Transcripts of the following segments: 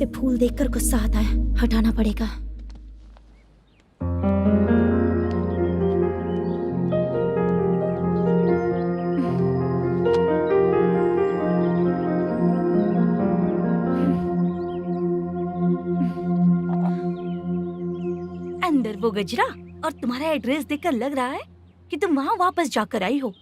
ऐसे फूल देखकर गुस्सा आता है, हटाना पड़ेगा। अंदर वो गजरा और तुम्हारा एड्रेस देखकर लग रहा है कि तुम वहाँ वापस जाकर आई हो।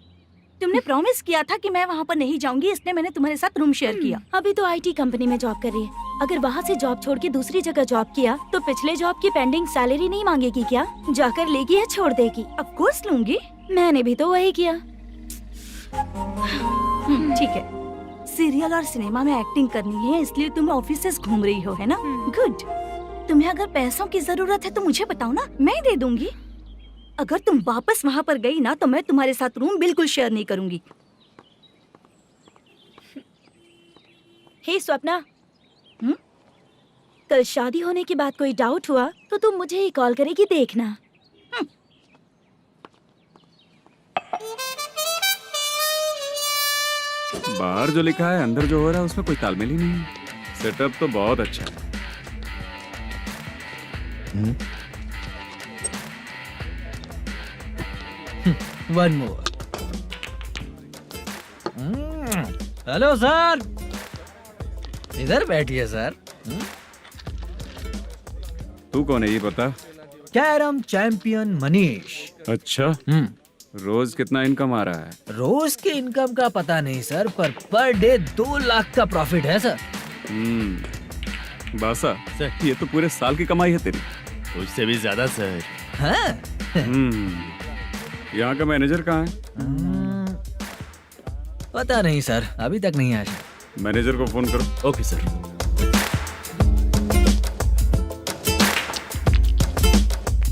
तुमने प्रॉमिस किया था कि मैं वहाँ पर नहीं जाऊंगी, इसलिए मैंने तुम्हारे साथ रूम शेयर किया। अभी तो आईटी कंपनी में जॉब कर रही है। अगर वहाँ से जॉब छोड़ के दूसरी जगह जॉब किया तो पिछले जॉब की पेंडिंग सैलरी नहीं मांगेगी क्या? जाकर लेगी या छोड़ देगी? ऑफ कोर्स लूंगी। मैंने भी तो वही किया। ठीक है, सीरियल और सिनेमा में एक्टिंग करनी है, इसलिए तुम ऑफिसेस घूम रही हो, है ना? गुड। तुम्हें अगर पैसों की जरूरत है तो मुझे बताओ ना, मैं दे दूंगी। अगर तुम वापस वहाँ पर गई ना तो मैं तुम्हारे साथ रूम बिल्कुल शेयर नहीं करूंगी। हे स्वप्ना, कल शादी होने की बात कोई डाउट हुआ तो तुम मुझे ही कॉल करेगी, देखना। बाहर जो लिखा है अंदर जो हो रहा है उसमें कोई तालमेल ही नहीं है। सेटअप तो बहुत अच्छा है। One more. हेलो सर, इधर बैठिए सर। तू कौन है ये बता? Carrom champion Manish. अच्छा, रोज कितना इनकम आ रहा है? रोज के इनकम का पता नहीं सर, पर डे 2 लाख का प्रॉफिट है सर। बासा सर, ये तो पूरे साल की कमाई है तेरी। उससे भी ज्यादा सर। हाँ? यहाँ का मैनेजर कहाँ है? पता नहीं सर, अभी तक नहीं आया। मैनेजर को फोन करो। Okay sir.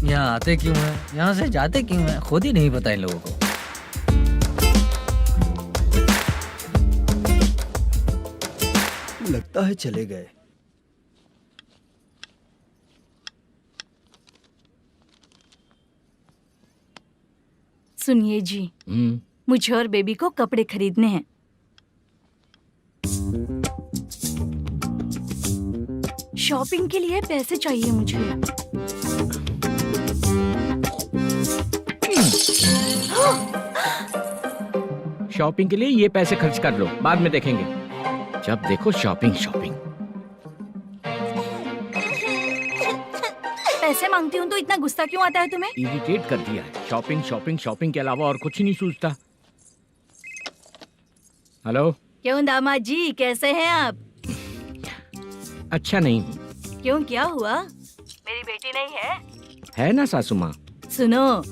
यहाँ आते क्यों हैं, यहाँ से जाते क्यों हैं, खुद ही नहीं पता इन लोगों को। लगता है चले गए। सुनिए जी, मुझे और बेबी को कपड़े खरीदने हैं। शॉपिंग के लिए पैसे चाहिए मुझे। शॉपिंग के लिए ये पैसे खर्च कर लो, बाद में देखेंगे। जब देखो शॉपिंग शॉपिंग। पैसे मांगती हूँ तो इतना गुस्सा क्यों आता है तुम्हें? इरिटेट कर दिया है। शॉपिंग शॉपिंग शॉपिंग के अलावा और कुछ नहीं सूझता। हेलो। क्यों दामाद जी, कैसे हैं आप? अच्छा नहीं। क्यों, क्या हुआ? मेरी बेटी नहीं है? है ना सासू माँ। सुनो,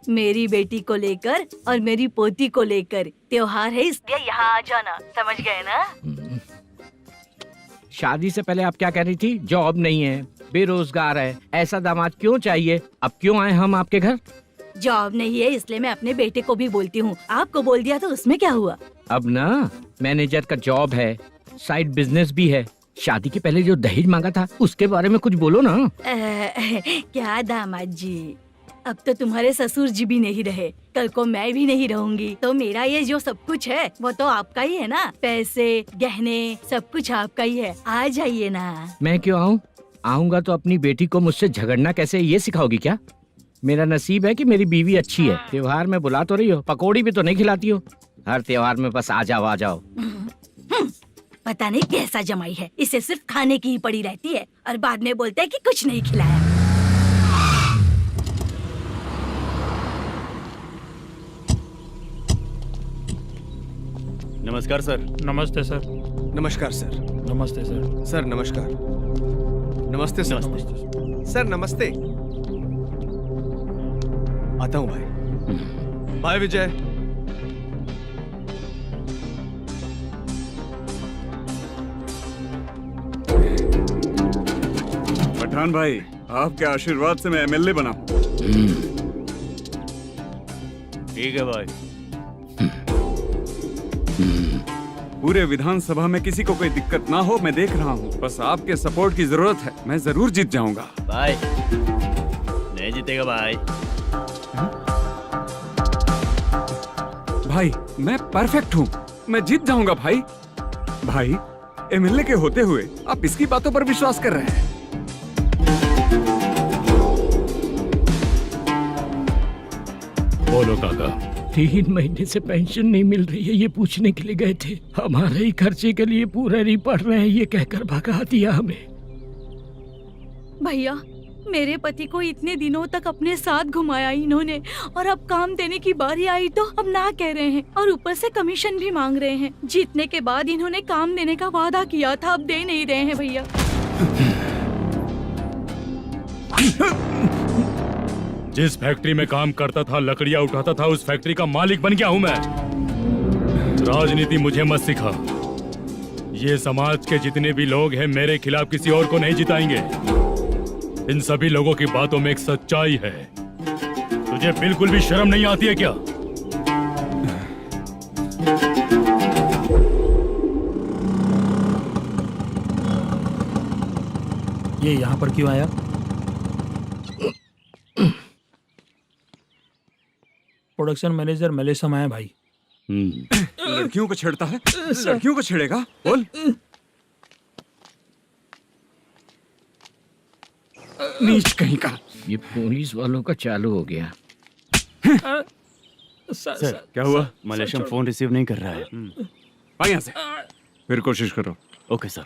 मेरी बेटी को लेकर और मेरी पोती को लेकर त्योहार है, इसलिए यहाँ आ जाना, समझ गए ना? शादी से पहले आप क्या कह रही थी? जॉब नहीं है, बेरोजगार है, ऐसा दामाद क्यों चाहिए? अब क्यों आए हम आपके घर? जॉब नहीं है इसलिए मैं अपने बेटे को भी बोलती हूँ। आपको बोल दिया तो उसमें क्या हुआ? अब ना मैनेजर का जॉब है, साइड बिजनेस भी है। शादी के पहले जो दहेज मांगा था उसके बारे में कुछ बोलो ना। क्या दामाद जी, अब तो तुम्हारे ससुर जी भी नहीं रहे, कल को मैं भी नहीं रहूंगी, तो मेरा ये जो सब कुछ है वो तो आपका ही है ना। पैसे, गहने, सब कुछ आपका ही है। आ जाइए ना। मैं क्यों आऊँ? आऊंगा तो अपनी बेटी को मुझसे झगड़ना कैसे ये सिखाओगी क्या? मेरा नसीब है कि मेरी बीवी अच्छी है। त्योहार में बुला तो रही हो, पकौड़ी भी तो नहीं खिलाती हो। हर त्योहार में बस आ जाओ आ जाओ। पता नहीं कैसा जमाई है, इसे सिर्फ खाने की ही पड़ी रहती है और बाद में बोलते हैं कि कुछ नहीं खिलाया। नमस्कार सर। नमस्ते सर। नमस्कार सर। नमस्ते सर। सर नमस्कार। नमस्ते सर। सर नमस्ते। आता हूँ भाई। बाय विजय। पठान भाई, आपके आशीर्वाद से मैं एमएलए बना। ठीक है भाई। पूरे विधानसभा में किसी को कोई दिक्कत ना हो, मैं देख रहा हूँ। बस आपके सपोर्ट की जरूरत है, मैं जरूर जीत जाऊंगा। भाई नहीं जीतेगा भाई। भाई मैं परफेक्ट हूँ, मैं जीत जाऊंगा भाई। भाई एमएलए के होते हुए आप इसकी बातों पर विश्वास कर रहे हैं। बोलो काका। 3 महीने से पेंशन नहीं मिल रही है, ये पूछने के लिए गए थे। हमारे ही खर्चे के लिए पूरा नहीं पड़ रहे हैं, ये कहकर भगा दिया हमें। भैया, मेरे पति को इतने दिनों तक अपने साथ घुमाया इन्होंने, और अब काम देने की बारी आई तो अब ना कह रहे हैं, और ऊपर से कमीशन भी मांग रहे हैं। जीतने के बाद इन्होंने काम देने का वादा किया था, अब दे नहीं रहे हैं भैया। जिस फैक्ट्री में काम करता था, लकड़ियां उठाता था, उस फैक्ट्री का मालिक बन गया हूं मैं। राजनीति मुझे मत सिखा। ये समाज के जितने भी लोग हैं मेरे खिलाफ किसी और को नहीं जिताएंगे। इन सभी लोगों की बातों में एक सच्चाई है। तुझे बिल्कुल भी शर्म नहीं आती है क्या? ये यहाँ पर क्यों आया? प्रोडक्शन मैनेजर मलेशम आया भाई। लड़कियों को छेड़ता है, लड़कियों को छेड़ेगा? बोल। नीच कहीं का। ये पुलिस वालों का चालू हो गया। सर क्या हुआ? मलेशियन फोन रिसीव नहीं कर रहा है। आ यहाँ से, फिर कोशिश करो। Okay sir.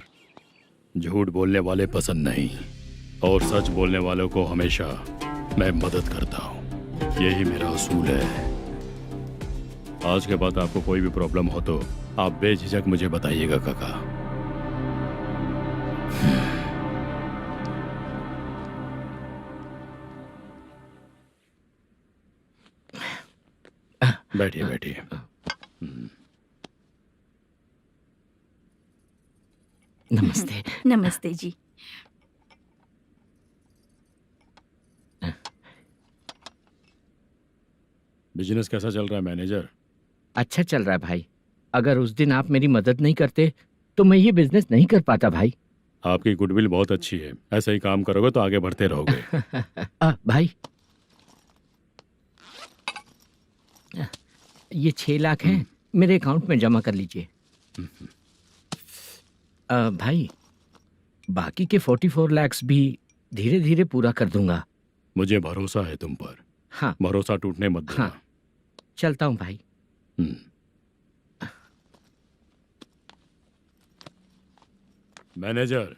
झूठ बोलने वाले पसंद नहीं, और सच बोलने वालों को हमेशा मैं मदद करता हूँ। यही मेरा असूल है। आज के बाद आपको कोई भी प्रॉब्लम हो तो आप बेझिझक मुझे बताइएगा काका। बैठिए बैठिए। नमस्ते। नमस्ते जी। बिजनेस कैसा चल रहा है मैनेजर? अच्छा चल रहा है भाई। अगर उस दिन आप मेरी मदद नहीं करते तो मैं ये बिजनेस नहीं कर पाता भाई। आपकी गुडविल बहुत अच्छी है। ऐसा ही काम करोगे तो आगे बढ़ते रहोगे। भाई ये 6 लाख हैं, मेरे अकाउंट में जमा कर लीजिए। भाई बाकी के 44 लाख भी धीरे धीरे पूरा कर दूंगा। मुझे भरोसा है तुम पर। हाँ भरोसा टूटने मत देना। हाँ चलता हूँ भाई। मैनेजर,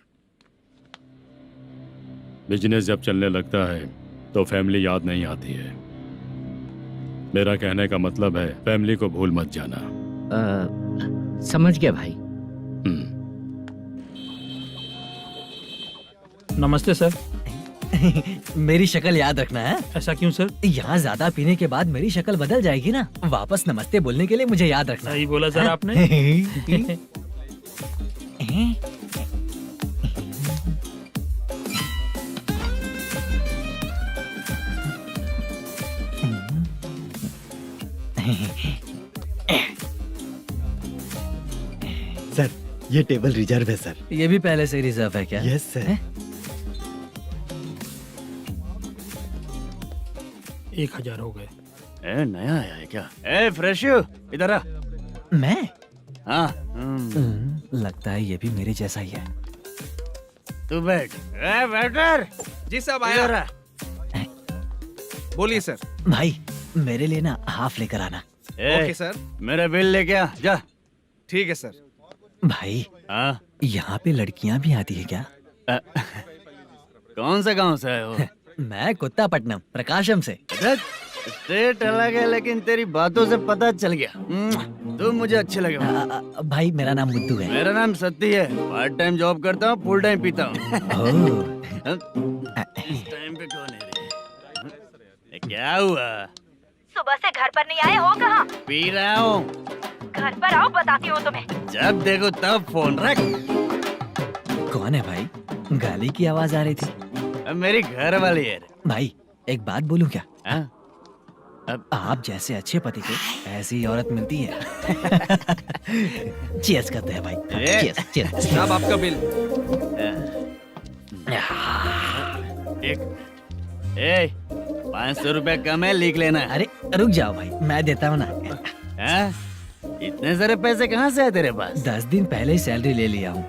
बिजनेस जब चलने लगता है तो फैमिली याद नहीं आती है। मेरा कहने का मतलब है फैमिली को भूल मत जाना। समझ गया भाई। नमस्ते सर। मेरी शक्ल याद रखना है। ऐसा क्यों सर? यहाँ ज्यादा पीने के बाद मेरी शक्ल बदल जाएगी ना। वापस नमस्ते बोलने के लिए मुझे याद रखना। सही बोला सर आपने। सर ये टेबल रिजर्व है सर। ये भी पहले से रिजर्व है क्या? Yes sir. 1000 हो गए। ए नया आया है क्या? ए फ्रेश इधर आ। मैं? हाँ। लगता है ये भी मेरे जैसा ही है। तू बैठ। ए वेटर। जी साहब इधर आया। आ। बोलिए सर। भाई मेरे लिए ना हाफ लेकर आना। Okay sir. मेरा बिल लेके आ जा। ठीक है सर। भाई हाँ यहाँ पे लड़कियाँ भी आती है क्या? कौन सा गांव से आए हो? मैं कुत्तापट्टनम प्रकाशम से। स्टेट अलग है लेकिन तेरी बातों से पता चल गया। तू मुझे अच्छे लगे। भाई मेरा नाम मुद्दू है। मेरा नाम सत्ती है। पार्ट टाइम जॉब करता हूँ, फुल टाइम पीता हूँ। इस टाइम पे कौन है रे? क्या हुआ? सुबह से घर पर नहीं आए हो? कहाँ? पी रहा हूँ। घर पर आओ, बताती हूँ तुम्हें। जब देखो तब फोन रख। कौन है भाई? गाली की आवाज आ रही थी। मेरी घर वाली है। भाई एक बात बोलूं क्या? अब आप जैसे अच्छे पति को ऐसी औरत मिलती है। चीयर्स करते हैं भाई। Cheers cheers. साहब आपका बिल। एक 500 रुपए कम है, लिख लेना। अरे रुक जाओ भाई, मैं देता हूँ ना। इतने सारे पैसे कहाँ से आए तेरे पास? 10 दिन पहले ही सैलरी ले लिया हूँ,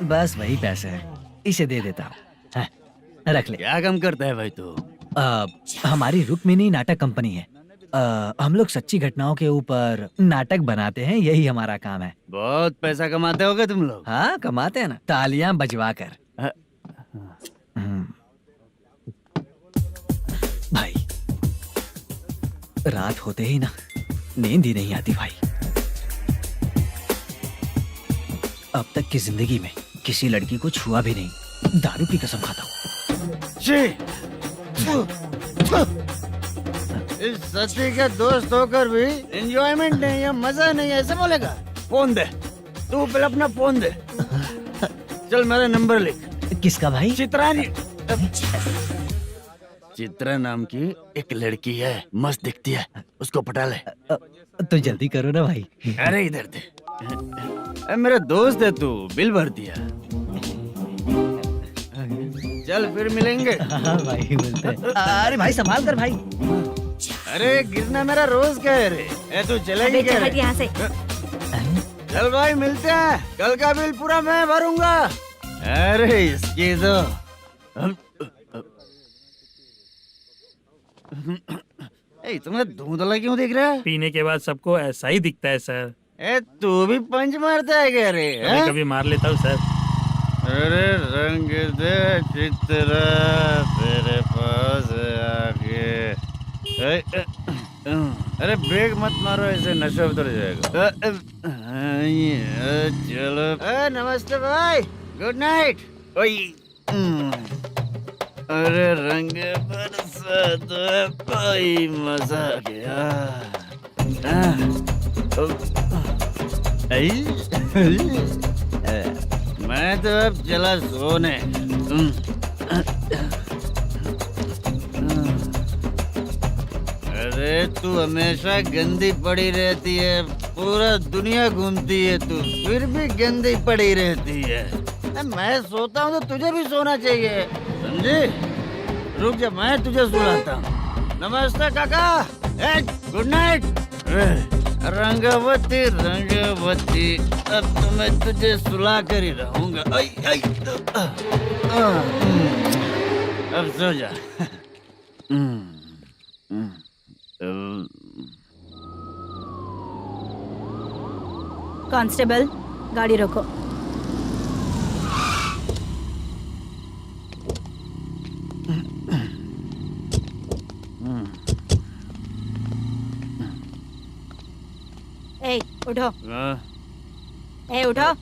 बस वही पैसे हैं, इसे दे देता हूँ। हाँ, रख ले। क्या काम करता है भाई तू? हमारी रुक्मिणी नाटक कंपनी है। हम लोग सच्ची घटनाओं के ऊपर नाटक बनाते हैं, यही हमारा काम है। बहुत पैसा कमाते होगे तुम लोग। हाँ, कमाते हैं ना, तालियां बजवा कर। भाई, रात होते ही ना नींद ही नहीं आती भाई। अब तक की जिंदगी में किसी लड़की को छुआ भी नहीं, दारू की कसम खाता हूँ। इस सच्ची का दोस्त होकर भी एंजॉयमेंट नहीं है, मजा नहीं है, ऐसे बोलेगा? फोन दे, तू पहले अपना फोन दे। चल मेरा नंबर लिख। किसका भाई? चित्रानी। चित्रा नाम की एक लड़की है, मस्त दिखती है, उसको पटा ले। तो जल्दी करो ना भाई। अरे इधर दे। अरे मेरा दोस्त है तू, बिल भर दिया। चल फिर मिलेंगे। हाँ भाई, मिलते हैं। अरे भाई संभाल कर भाई। अरे गिरना मेरा रोज का है रे। ए तू चलेगी क्या रे? यहाँ से। चल भाई मिलते हैं, कल का बिल पूरा मैं भरूंगा। अरे इसकी तो तुम्हें धुंधला क्यों दिख रहा है? पीने के बाद सबको ऐसा ही दिखता है सर। ए तू भी पंच मारता है क्या रे? कभी कभी मार लेता हूँ सर। अरे रंग दे चित्रा तेरे पास आके। अरे ब्रेक मत मारो, ऐसे नशा उतर जाएगा। चलो। नमस्ते भाई, गुड नाइट। अरे रंग बरसात भाई, मजा आ गया। मैं तो अब चला सोने। अरे तू हमेशा गंदी पड़ी रहती है, पूरा दुनिया घूमती है तू, फिर भी गंदी पड़ी रहती है। मैं सोता हूँ तो तुझे भी सोना चाहिए, समझे? रुक जा, मैं तुझे सुलाता हूँ। नमस्ते काका, गुड नाइट। रंगवती रंगवती, अब तो मैं तुझे सुला कर ही रहूंगा। अब सो जा। कांस्टेबल, गाड़ी रोको। ए, उठो। ए, उठो।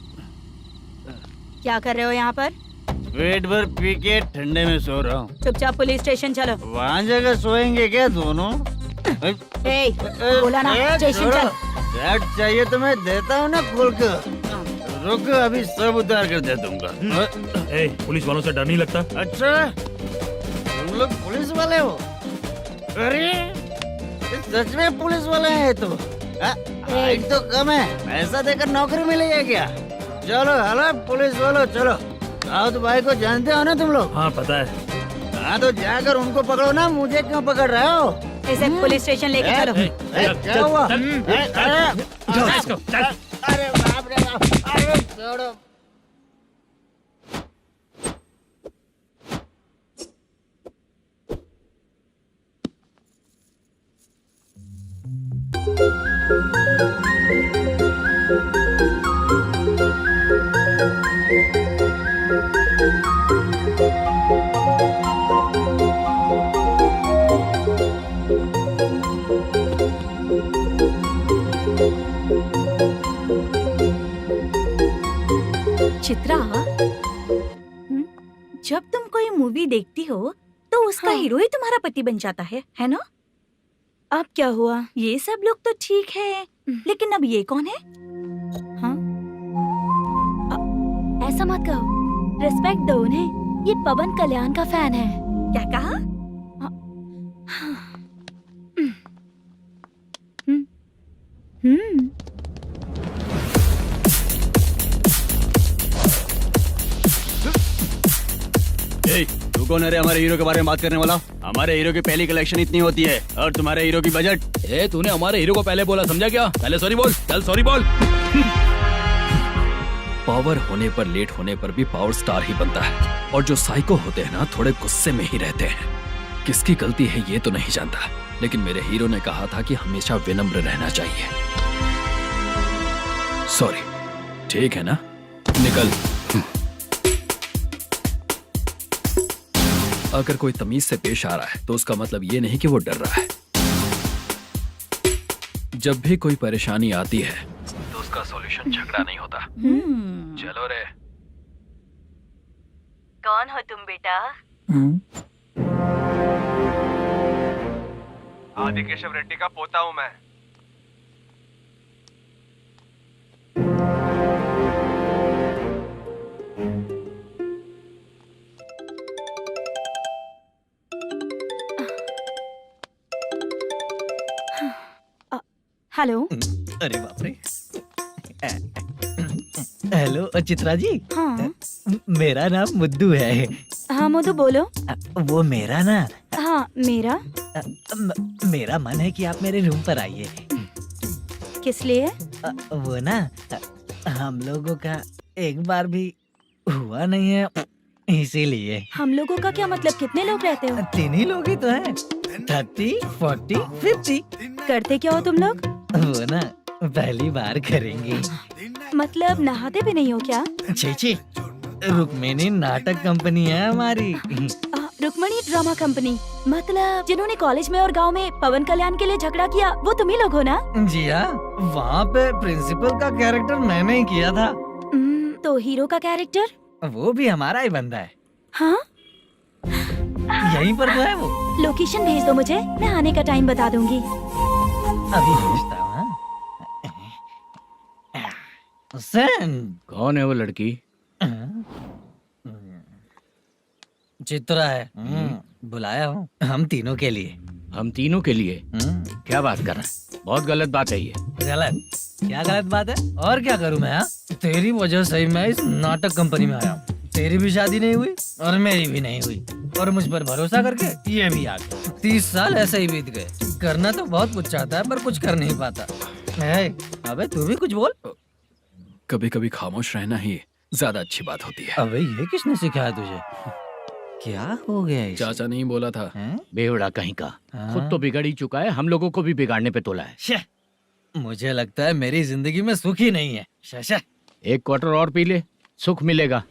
क्या कर रहे हो यहाँ पर? पेट भर पी के ठंडे में सो रहा हूँ। चुपचाप पुलिस स्टेशन चलो। वहाँ जगह सोएंगे क्या दोनों? ए, बोला ना, स्टेशन चल। शर्ट चाहिए तो मैं देता हूँ ना खोल कर। रुक, अभी सब उतार कर दे दूंगा। ए, पुलिस वालों से डर नहीं लगता? अच्छा, तुम लोग पुलिस वाले हो? अरे सच में पुलिस वाले हैं तो? हाइट तो कम है, पैसा देकर नौकरी मिलेगी क्या? चलो हेलो पुलिस वालों, चलो। राउत भाई को जानते हो ना तुम लोग? हाँ पता है। हाँ तो जाकर उनको पकड़ो ना, मुझे क्यों पकड़ रहे हो? इसे पुलिस स्टेशन लेके चलो। क्या हुआ? चल। अरे बाप रे बाप, अरे छोड़ो। चित्रा, जब तुम कोई मूवी देखती हो तो उसका हाँ। हीरो ही तुम्हारा पति बन जाता है ना? अब क्या हुआ? ये सब लोग तो ठीक है, लेकिन अब ये कौन है? हाँ? ऐसा मत कहो, रिस्पेक्ट दो उन्हें। ये पवन कल्याण का फैन है। क्या कहा? तू तू कौन है रे हमारे हीरो के बारे में बात करने वाला? हमारे हीरो की पहली कलेक्शन इतनी होती है और तुम्हारे हीरो की बजट। ए तूने हमारे हीरो को पहले बोला, समझा क्या? पहले सॉरी बोल, चल सॉरी बोल। पावर होने पर लेट होने पर भी पावर स्टार ही बनता है, और जो साइको होते हैं ना थोड़े गुस्से में ही रहते हैं। किसकी गलती है ये तो नहीं जानता, लेकिन मेरे हीरो ने कहा था कि हमेशा विनम्र रहना चाहिए। सॉरी, ठीक है ना, निकल। अगर कोई तमीज से पेश आ रहा है तो उसका मतलब ये नहीं कि वो डर रहा है। जब भी कोई परेशानी आती है तो उसका सॉल्यूशन झगड़ा नहीं होता। चलो रे। कौन हो तुम बेटा? आदि केशव रेड्डी का पोता हूँ मैं। हेलो। अरे बाप रे। हेलो चित्रा जी। हाँ मेरा नाम मुद्दू है। हाँ मधु बोलो। वो मेरा ना, हाँ मेरा। मेरा मन है कि आप मेरे रूम पर आइए। किस लिए? वो ना, हम लोगों का एक बार भी हुआ नहीं है, इसीलिए। हम लोगों का क्या मतलब? कितने लोग रहते हो? 3 ही लोग ही तो हैं। 30, 40, 50। करते क्या हो तुम लोग? वो ना पहली बार करेंगे। मतलब नहाते भी नहीं हो क्या? छी, रुक्मिणी नाटक कंपनी है हमारी। Rukmani drama company? मतलब जिन्होंने कॉलेज में और गांव में पवन कल्याण के लिए झगड़ा किया वो तुम ही लोग हो ना? जी हाँ, वहाँ पे प्रिंसिपल का कैरेक्टर मैंने ही किया था। तो हीरो का कैरेक्टर? वो भी हमारा ही बंदा है। हाँ, यहीं पर तो है वो। लोकेशन भेज दो मुझे, मैं आने का टाइम बता दूंगी। अभी भेजता हूँ। कौन है वो लड़की? चित्रा है। बुलाया हूँ हम तीनों के लिए। हम तीनों के लिए? क्या बात कर रहा है? बहुत गलत बात है ये। गलत? क्या गलत बात है? और क्या करूँ मैं? तेरी वजह से ही मैं इस नाटक कंपनी में आया हूँ। तेरी भी शादी नहीं हुई और मेरी भी नहीं हुई, और मुझ पर भरोसा करके ये भी आ गया। 30 साल ऐसे ही बीत गए। करना तो बहुत कुछ चाहता है पर कुछ कर नहीं पाता। अबे तू भी कुछ बोल। कभी कभी खामोश रहना ही ज्यादा अच्छी बात होती है। अबे ये किसने सिखाया तुझे? क्या हो गया इसे? चाचा नहीं बोला था? बेवड़ा कहीं का। खुद तो बिगड़ ही चुका है, हम लोगों को भी बिगाड़ने पे तोला है। मुझे लगता है मेरी जिंदगी में सुख ही नहीं है। शशा, 1 क्वार्टर और पी ले, सुख मिलेगा।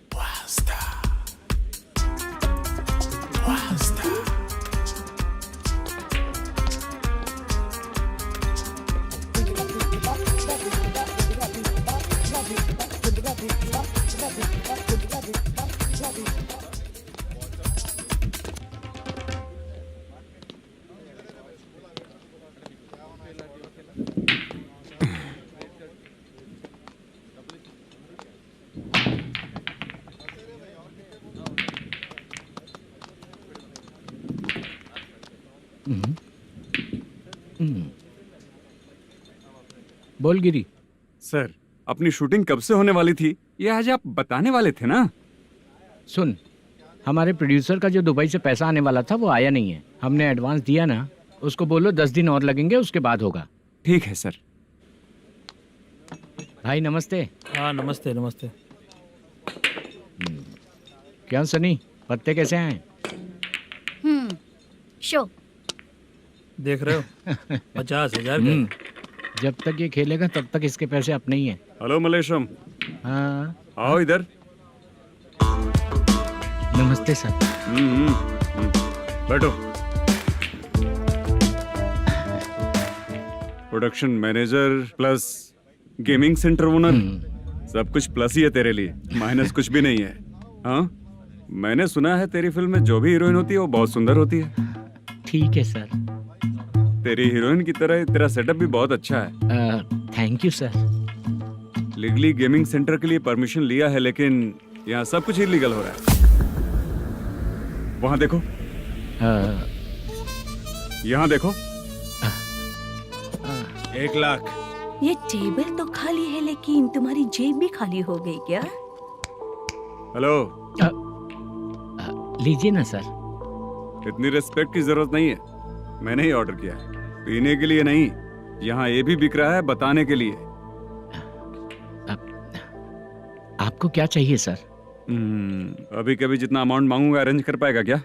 बोल गिरी। सर, अपनी शूटिंग कब से होने वाली थी ये आज आप बताने वाले थे ना? सुन, हमारे प्रोड्यूसर का जो दुबई से पैसा आने वाला था वो आया नहीं है। हमने एडवांस दिया ना, उसको बोलो 10 दिन और लगेंगे, उसके बाद होगा। ठीक है सर। भाई नमस्ते। हाँ नमस्ते नमस्ते। क्या सनी, पत्ते कैसे आए? शो देख रहे हो 50,000 का। जब तक ये खेलेगा तब तक इसके पैसे अपने ही हैं। हेलो मलेशम। हाँ आओ इधर। नमस्ते सर। बैठो। Production manager plus gaming centre owner, सब कुछ प्लस ही है तेरे लिए, माइनस कुछ भी नहीं है। हाँ, मैंने सुना है तेरी फिल्म में जो भी हीरोइन होती है वो बहुत सुंदर होती है। ठीक है सर। तेरी हीरोइन की तरह तेरा सेटअप भी बहुत अच्छा है। Thank you sir. Legally gaming centre के लिए परमिशन लिया है, लेकिन यहाँ सब कुछ इलीगल हो रहा है। वहाँ देखो, यहाँ देखो। 1 लाख। ये टेबल तो खाली है लेकिन तुम्हारी जेब भी खाली हो गई क्या? हेलो, लीजिए ना सर। इतनी रिस्पेक्ट की जरूरत नहीं है, मैंने ही ऑर्डर किया है, पीने के लिए नहीं। यहाँ ये भी बिक रहा है बताने के लिए। आपको क्या चाहिए सर? अभी कभी जितना अमाउंट मांगूंगा अरेंज कर पाएगा क्या?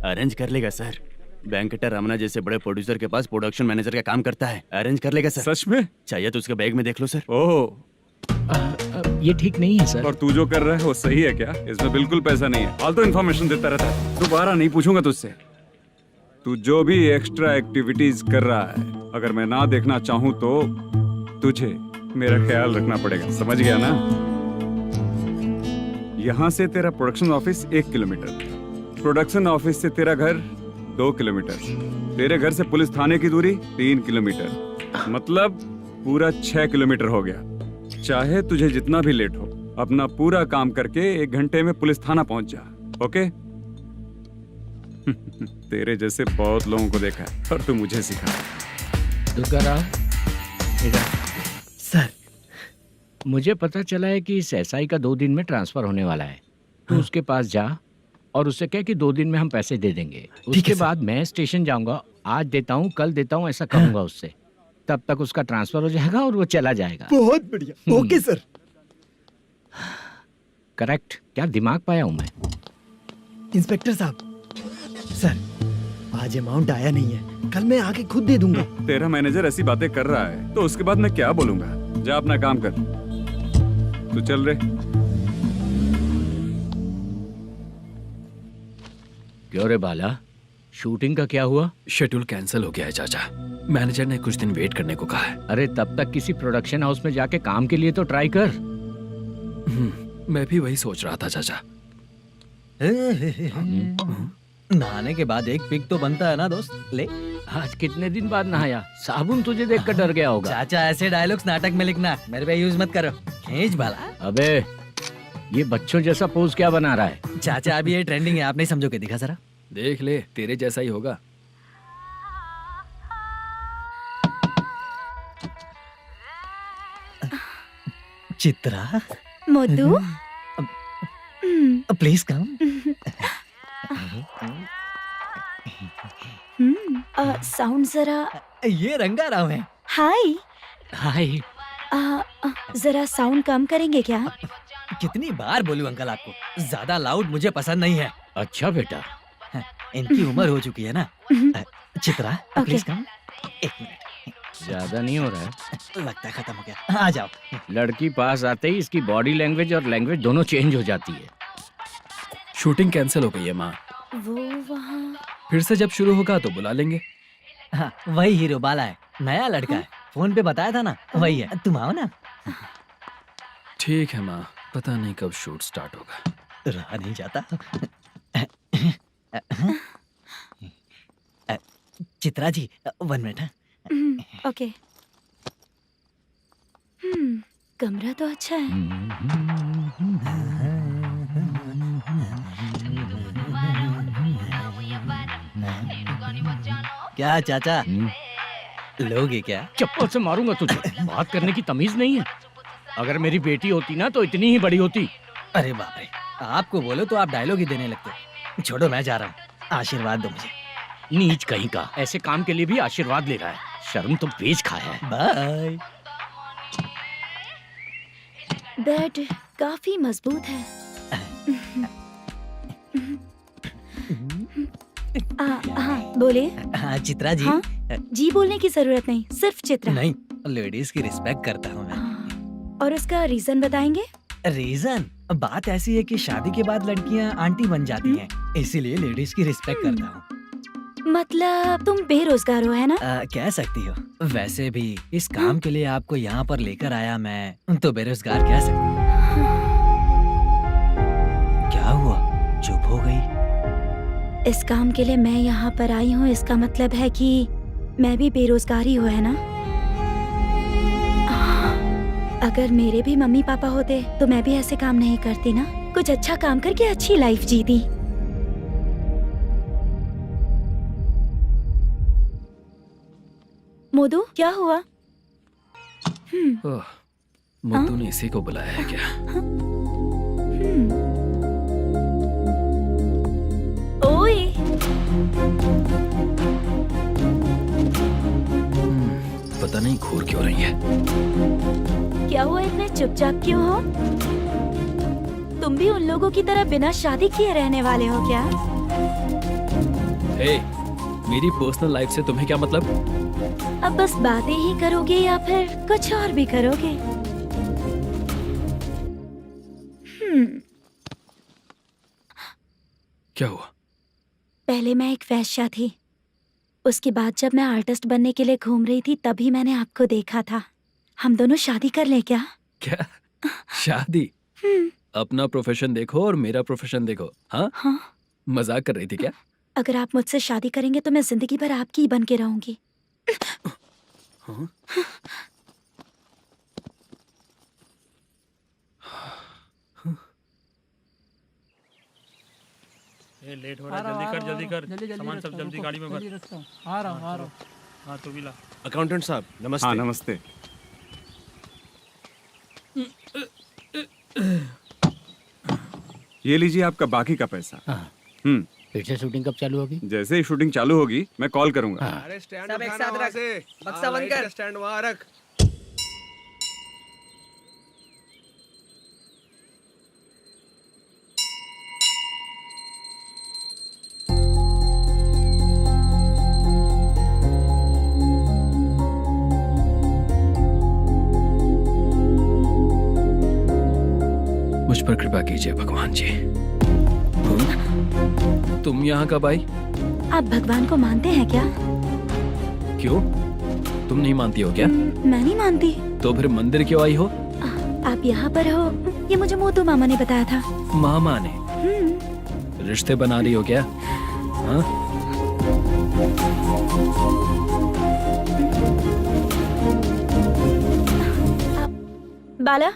अरेंज कर लेगा सर। वेंकटर रमना जैसे बड़े प्रोड्यूसर के पास प्रोडक्शन मैनेजर का काम करता है, अरेंज कर लेगा सर। सच में? चाहिए तो उसके बैग में देख लो सर। ओह, ये ठीक नहीं है सर। और तू जो कर रहा है वो सही है क्या? इसमें बिल्कुल पैसा नहीं है, फालतू इन्फॉर्मेशन देता रहता है। दोबारा नहीं पूछूंगा तुझसे। तू जो भी एक्स्ट्रा एक्टिविटीज कर रहा है, अगर मैं ना देखना चाहूँ तो तुझे मेरा ख्याल रखना पड़ेगा, समझ गया ना? यहाँ से तेरा production office 1 kilometre, production office से तेरा घर 2 किलोमीटर, तेरे घर से पुलिस थाने की दूरी 3 किलोमीटर, मतलब पूरा 6 किलोमीटर हो गया। चाहे तुझे जितना भी लेट हो, अपना पूरा काम करके 1 घंटे में पुलिस थाना पहुंच जा, ओके? तेरे जैसे बहुत लोगों को देखा है और तू मुझे सिखा। सर, मुझे पता चला है कि इस एसआई का 2 दिन में ट्रांसफर होने वाला है। तो उसके पास जा और उससे कह कि 2 दिन में हम पैसे दे देंगे। उसके बाद मैं स्टेशन जाऊंगा, आज देता हूँ कल देता हूँ ऐसा कहूंगा उससे। तब तक उसका ट्रांसफर हो जाएगा और वो चला जाएगा। बहुत बढ़िया, ओके सर। करेक्ट, क्या दिमाग पाया हूँ मैं। इंस्पेक्टर साहब, सर आज अमाउंट आया नहीं है, कल मैं आके खुद दे दूंगा। तेरा मैनेजर ऐसी बातें कर रहा है तो उसके बाद मैं क्या बोलूंगा? जा अपना काम कर, तू चल रे। क्यों रे बाला, शूटिंग का क्या हुआ? शेड्यूल कैंसिल हो गया है चाचा, मैनेजर ने कुछ दिन वेट करने को कहा है। अरे तब तक किसी प्रोडक्शन हाउस में जाके काम के लिए तो ट्राई कर। मैं भी वही सोच रहा था चाचा। नहाने के बाद एक पिक तो बनता है ना दोस्त। ले, आज कितने दिन बाद नहाया? साबुन तुझे देखकर डर गया होगा। चाचा ऐसे डायलॉग्स नाटक में लिखना, मेरे पे यूज मत करो। खींच बाला। अबे ये बच्चों जैसा पोज क्या बना रहा है? चाचा अभी ये ट्रेंडिंग है, आप नहीं समझोगे, दिखा जरा। देख ले, तेरे जैसा ही होगा। Chitra, Modu, please come. Sound जरा। ये रंगाराव है। हाय। हाय। जरा साउंड कम करेंगे क्या? कितनी बार बोलूं अंकल आपको, ज्यादा लाउड मुझे पसंद नहीं है। अच्छा बेटा, इनकी उम्र हो चुकी है ना। Chitra, please come. 1 मिनट, ज्यादा नहीं हो रहा है? लगता है खत्म हो गया। आ जाओ। लड़की पास आते ही इसकी बॉडी लैंग्वेज और लैंग्वेज दोनों चेंज हो जाती है। शूटिंग कैंसिल हो गई है माँ, वो वहाँ। फिर से जब शुरू होगा तो बुला लेंगे। हाँ, वही हीरो बाला है, नया लड़का है, फोन पे बताया था ना, वही है। तुम आओ ना। ठीक है माँ, पता नहीं कब शूट स्टार्ट होगा। रहा नहीं जाता। चित्रा जी 1 मिनट। ओके। कमरा तो अच्छा है। क्या चाचा, लोगे क्या? चप्पल से मारूंगा तुझे, बात करने की तमीज नहीं है। अगर मेरी बेटी होती ना तो इतनी ही बड़ी होती। अरे बाप रे, आपको बोलो तो आप डायलॉग ही देने लगते। छोड़ो, मैं जा रहा हूँ, आशीर्वाद दो मुझे। नीच कहीं का, ऐसे काम के लिए भी आशीर्वाद ले रहा है। शर्म तो बेच खाया है। बाय। बेड काफी मजबूत है। हाँ बोले। हाँ चित्रा जी। हाँ? जी बोलने की जरूरत नहीं, सिर्फ चित्रा। नहीं, लेडीज की रिस्पेक्ट करता हूँ मैं। और उसका रीजन बताएंगे? रीजन बात ऐसी है कि शादी के बाद लड़कियाँ आंटी बन जाती हैं, इसीलिए लेडीज की रिस्पेक्ट करता हूँ। मतलब तुम बेरोजगार हो, है ना? कह सकती हो। वैसे भी इस काम के लिए आपको यहाँ पर लेकर आया मैं, तो बेरोजगार कह सकती हूँ। क्या हुआ, चुप हो गई? इस काम के लिए मैं यहाँ पर आई हूँ, इसका मतलब है कि मैं भी बेरोजगार ही हूँ, है ना? अगर मेरे भी मम्मी पापा होते तो मैं भी ऐसे काम नहीं करती ना, कुछ अच्छा काम करके अच्छी लाइफ जीती। मोदू, क्या हुआ? मोदू ने इसी को बुलाया है क्या? पता नहीं घूर क्यों रही है। क्या हुआ, इतने चुपचाप क्यों हो? तुम भी उन लोगों की तरह बिना शादी किए रहने वाले हो क्या? हे, मेरी पर्सनल लाइफ से तुम्हें क्या मतलब? अब बस बातें ही करोगे या फिर कुछ और भी करोगे? क्या हुआ? पहले मैं एक वेश्या थी, उसके बाद जब मैं आर्टिस्ट बनने के लिए घूम रही थी तभी मैंने आपको देखा था। हम दोनों शादी कर ले क्या? क्या शादी? अपना प्रोफेशन देखो और मेरा प्रोफेशन देखो। हाँ हाँ। मजाक कर रही थी क्या? अगर आप मुझसे शादी करेंगे तो मैं जिंदगी भर आपकी ही बन के रहूंगी। हाँ? ये लेट हो रहा है, जल्दी कर सामान सब जल्दी गाड़ी में भर। आ रहा हूँ। हाँ तू भी ला। अकाउंटेंट साहब नमस्ते। हाँ नमस्ते। ये लीजिए आपका बाकी का पैसा। फिर से शूटिंग कब चालू होगी? जैसे ही शूटिंग चालू होगी मैं कॉल करूंगा। अरे स्टैंड सब एक साथ रख, बक्सा बंद कर, स्टैंड वहाँ रख। मुझ पर कृपा कीजिए भगवान जी। तुम यहाँ कब आई? आप भगवान को मानते हैं क्या? क्यों? तुम नहीं मानती हो क्या? मैं नहीं मानती। तो फिर मंदिर क्यों आई हो? आप यहाँ पर हो ये मुझे मोटू मामा ने बताया था। मामा ने? रिश्ते बना रही हो क्या? हाँ? बाला,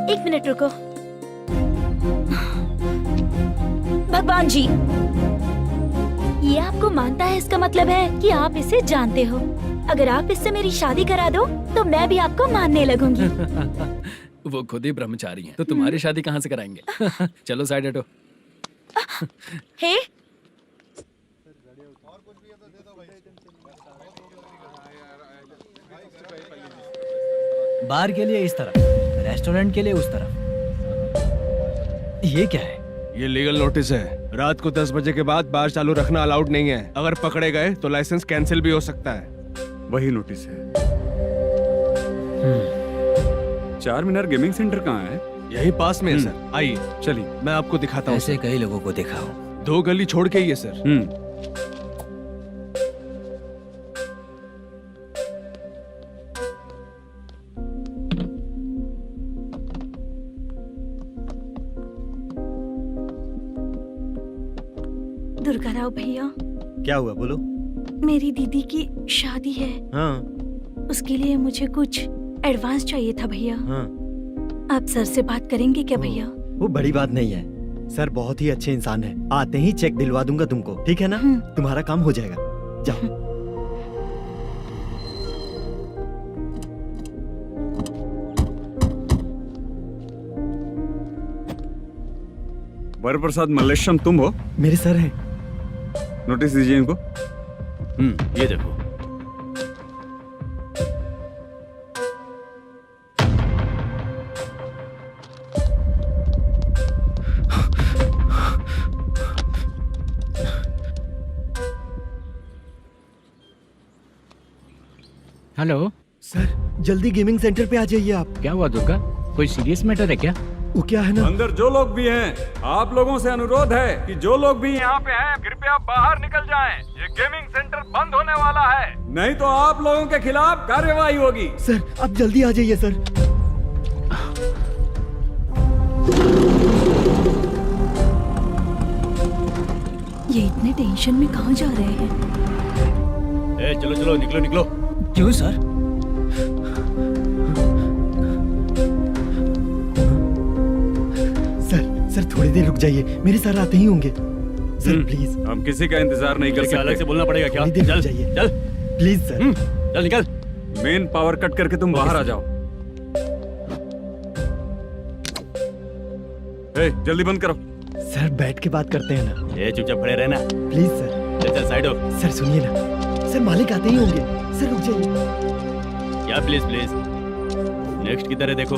एक मिनट रुको। भगवान जी, ये आपको मानता है इसका मतलब है कि आप इसे जानते हो। अगर आप इससे मेरी शादी करा दो तो मैं भी आपको मानने लगूंगी। वो खुद ही ब्रह्मचारी हैं, तो तुम्हारी शादी कहाँ से कराएंगे? चलो साइड हटो। हे, बार के लिए इस तरफ, रेस्टोरेंट के लिए उस तरफ। ये क्या है? ये लीगल नोटिस है। रात को 10 बजे के बाद बार चालू रखना अलाउड नहीं है। अगर पकड़े गए तो लाइसेंस कैंसिल भी हो सकता है। वही नोटिस है। चार मीनार गेमिंग सेंटर कहाँ है? यही पास में है सर, आइए चलिए मैं आपको दिखाता हूँ। ऐसे कई लोगों को देखा हूँ। 2 गली छोड़ के ही है सर। दुर्गा राव भैया, क्या हुआ बोलो। मेरी दीदी की शादी है। हाँ उसके लिए मुझे कुछ एडवांस चाहिए था भैया। हाँ। आप सर से बात करेंगे क्या भैया? वो बड़ी बात नहीं है, सर बहुत ही अच्छे इंसान है। आते ही चेक दिलवा दूंगा तुमको, ठीक है ना? तुम्हारा काम हो जाएगा, जाओ। वरप्रसाद मल्लेश्वरम तुम हो? मेरे सर हैं। नोटिस दीजिए इनको। ये देखो। हेलो सर, जल्दी गेमिंग सेंटर पे आ जाइए आप। क्या हुआ दुर्गा? कोई सीरियस मैटर है क्या? वो क्या है ना, अंदर जो लोग भी हैं, आप लोगों से अनुरोध है कि जो लोग भी यहाँ पे हैं कृपया बाहर निकल जाएं। ये गेमिंग सेंटर बंद होने वाला है, नहीं तो आप लोगों के खिलाफ कार्यवाही होगी। सर आप जल्दी आ जाइए सर। ये इतने टेंशन में कहाँ जा रहे हैं? चलो चलो निकलो निकलो। क्यों सर? सर थोड़ी देर रुक जाइए, मेरे सर आते ही होंगे। Sir please. हम किसी का इंतजार नहीं कर सकते। अलग से बोलना पड़ेगा क्या? थोड़ी देर रुक चल जाइए। चल प्लीज सर। चल निकल। मेन पावर कट करके तुम बाहर आ जाओ। ए, जल्दी बंद करो। सर बैठ के बात करते हैं ना। ये चुपचाप खड़े रहना। Please sir. चल चल साइड हो। सर सुनिए ना, सर मालिक आते ही होंगे। सर रुक जाइए। क्या प्लीज प्लीज? नेक्स्ट की तरह देखो।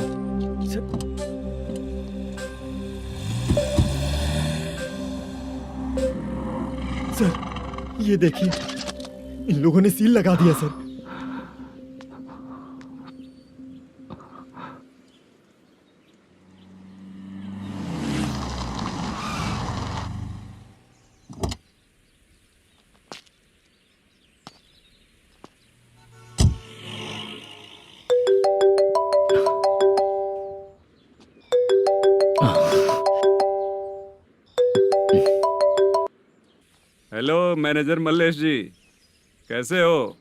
सर ये देखिए, इन लोगों ने सील लगा दिया सर। हेलो मैनेजर मल्लेश जी, कैसे हो?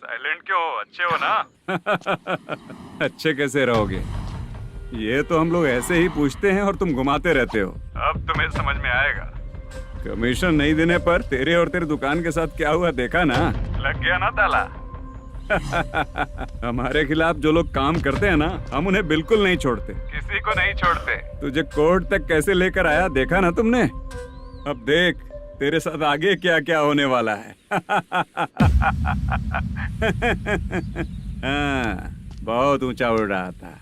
साइलेंट क्यों हो? अच्छे हो ना? अच्छे कैसे रहोगे? ये तो हम लोग ऐसे ही पूछते हैं और तुम घुमाते रहते हो। अब तुम्हें समझ में आएगा। कमीशन नहीं देने पर तेरे और तेरी दुकान के साथ क्या हुआ देखा ना? लग गया ना ताला। हमारे खिलाफ जो लोग काम करते हैं ना, हम उन्हें बिल्कुल नहीं छोड़ते, किसी को नहीं छोड़ते। तुझे कोर्ट तक कैसे लेकर आया देखा ना तुमने? अब देख तेरे साथ आगे क्या क्या होने वाला है। हाँ, बहुत ऊंचा उड़ रहा था।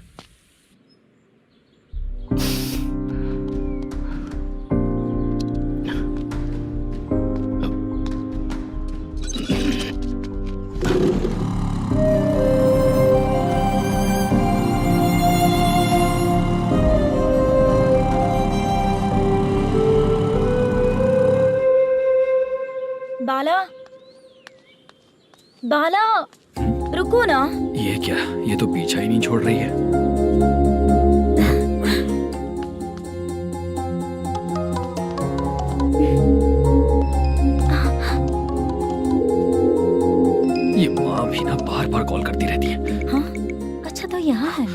बाला, बाला, रुको ना। ये क्या? ये तो पीछा ही नहीं छोड़ रही है। ये माँ भी ना बार बार कॉल करती रहती है। हाँ? अच्छा तो यहाँ है।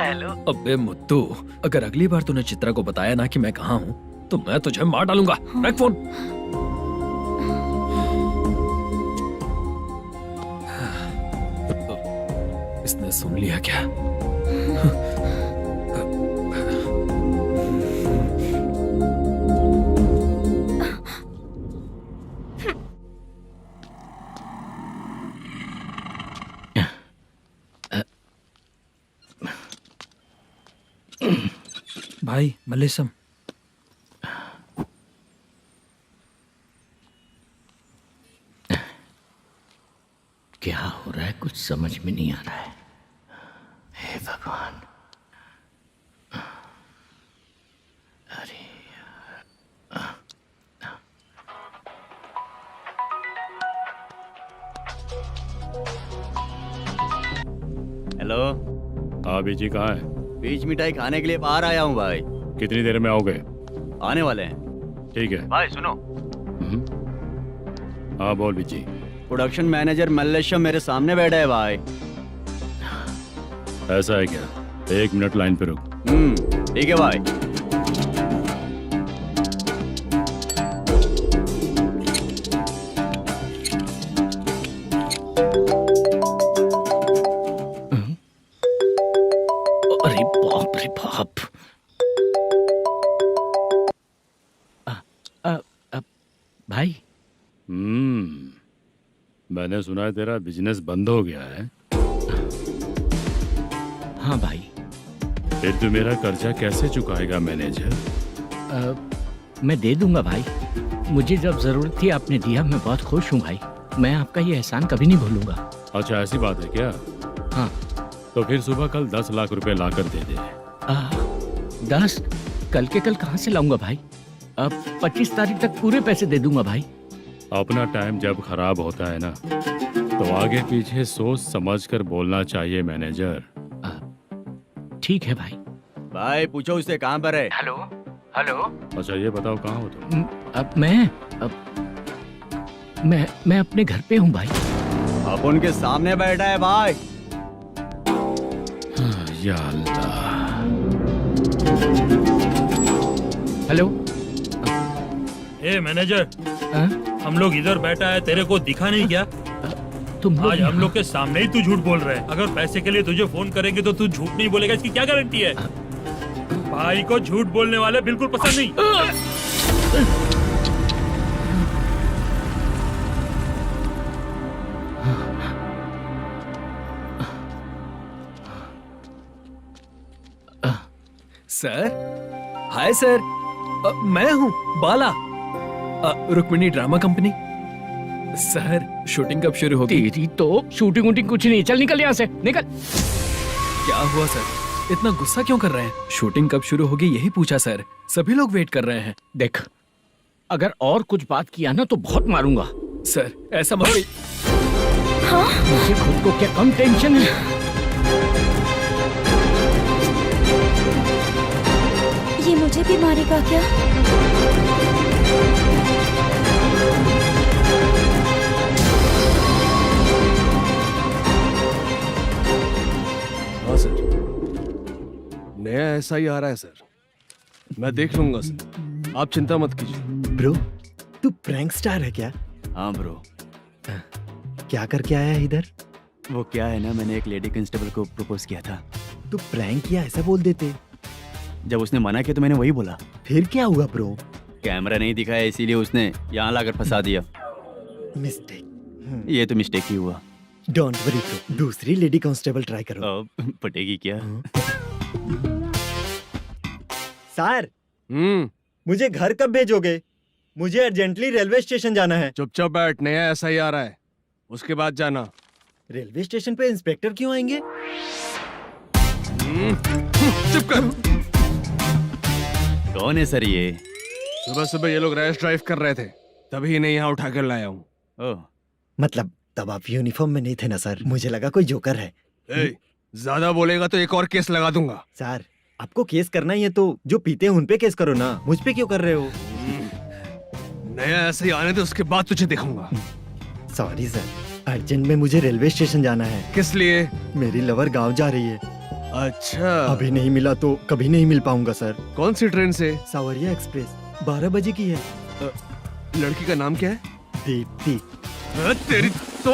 हेलो। अबे मुत्तू, अगर अगली बार तूने चित्रा को बताया ना कि मैं कहाँ हूँ तो मैं तुझे मार डालूंगा। रख फोन। इसने सुन लिया क्या? भाई मल्लेशम, क्या हो रहा है कुछ समझ में नहीं आ रहा है। हे भगवान। अरे हेलो। हाँ बीजी कहाँ है? बीच मिठाई खाने के लिए बाहर आया हूँ भाई। कितनी देर में आओगे? आने वाले हैं। ठीक है भाई सुनो। हाँ बोल बीजी। प्रोडक्शन मैनेजर मल्लेशम मेरे सामने बैठा है भाई। ऐसा है क्या? 1 मिनट लाइन पे रुक। ठीक है भाई। अरे बाप रे बाप। भाई। मैंने सुना है तेरा बिजनेस बंद हो गया है। हाँ भाई। फिर तू मेरा कर्जा कैसे चुकाएगा मैनेजर? मैं दे दूंगा भाई। मुझे जब जरूरत थी आपने दिया, मैं बहुत खुश हूँ भाई। मैं आपका ये एहसान कभी नहीं भूलूंगा। अच्छा ऐसी बात है क्या? हाँ। तो फिर सुबह कल 10 लाख रुपए लाकर दे दे। 10? कल के कल कहाँ से लाऊंगा भाई? अब 25 तारीख तक पूरे पैसे दे दूंगा भाई। अपना टाइम जब खराब होता है ना, तो आगे पीछे सोच समझ कर बोलना चाहिए मैनेजर। ठीक है भाई। भाई पूछो उससे कहाँ पर है। Hello hello. अच्छा ये बताओ कहाँ हो तुम? अब मैं अपने घर पे हूँ भाई। अब उनके सामने बैठा है भाई। या अल्लाह। हेलो। ए मैनेजर, हम लोग इधर बैठा है, तेरे को दिखा नहीं क्या? तुम लोग आज हम लोग के सामने ही तू झूठ बोल रहा है। अगर पैसे के लिए तुझे फोन करेंगे तो तू झूठ नहीं बोलेगा, इसकी क्या गारंटी है? भाई को झूठ बोलने वाले बिल्कुल पसंद नहीं। सर, हाय सर, मैं हूँ Bala, Rukmini drama company. Sir, shooting कब शुरू होगी? तेरी तो शूटिंग वूटिंग कुछ नहीं, चल निकल यहाँ से, निकल। क्या हुआ सर, इतना गुस्सा क्यों कर रहे हैं? शूटिंग कब शुरू होगी यही पूछा सर, सभी लोग वेट कर रहे हैं। देख, अगर और कुछ बात किया ना तो बहुत मारूंगा। सर ऐसा मत। मुझे खुद को क्या कम टेंशन है? ये मुझे भी मारेगा क्या? हाँ सर, नया ऐसा ही आ रहा है सर, मैं देख लूंगा सर, आप चिंता मत कीजिए। ब्रो, तू प्रैंक स्टार है क्या? हाँ ब्रो। क्या करके आया है इधर? वो क्या है ना, मैंने एक लेडी कांस्टेबल को प्रपोज किया था। तू प्रैंक किया ऐसा बोल देते। जब उसने मना किया तो मैंने वही बोला। फिर क्या हुआ ब्रो? कैमरा नहीं दिखाया इसीलिए उसने यहाँ लाकर फंसा दिया। मिस्टेक। ये तो मिस्टेक ही हुआ। डोंट वरी ब्रो, दूसरी लेडी कांस्टेबल ट्राई करो। पटेगी क्या? सर, मुझे घर कब भेजोगे? मुझे अर्जेंटली रेलवे स्टेशन जाना है। चुपचाप बैठ, नया ऐसा ही आ रहा है, उसके बाद जाना। रेलवे स्टेशन पे इंस्पेक्टर क्यों आएंगे? चुप कर। कौन है सर ये? सुबह सुबह ये लोग रैश ड्राइव कर रहे थे, तभी इन्हें यहाँ उठा कर लाया हूँ। मतलब तब आप यूनिफॉर्म में नहीं थे ना सर, मुझे लगा कोई जोकर है। ज्यादा बोलेगा तो एक और केस लगा दूंगा। सर, आपको केस करना ही है तो जो पीते हैं उन पे केस करो ना, मुझ पे क्यों कर रहे हो? नया ऐसे ही आने दे, उसके बाद तुझे दिखाऊंगा। सॉरी सर, अर्जेंट में मुझे रेलवे स्टेशन जाना है। किस लिए? मेरी लवर गांव जा रही है। अच्छा, अभी नहीं मिला तो कभी नहीं मिल पाऊंगा सर। कौन सी ट्रेन से? सावरिया एक्सप्रेस, 12 बजे की है। लड़की का नाम क्या है? दीप्ति। तेरी तो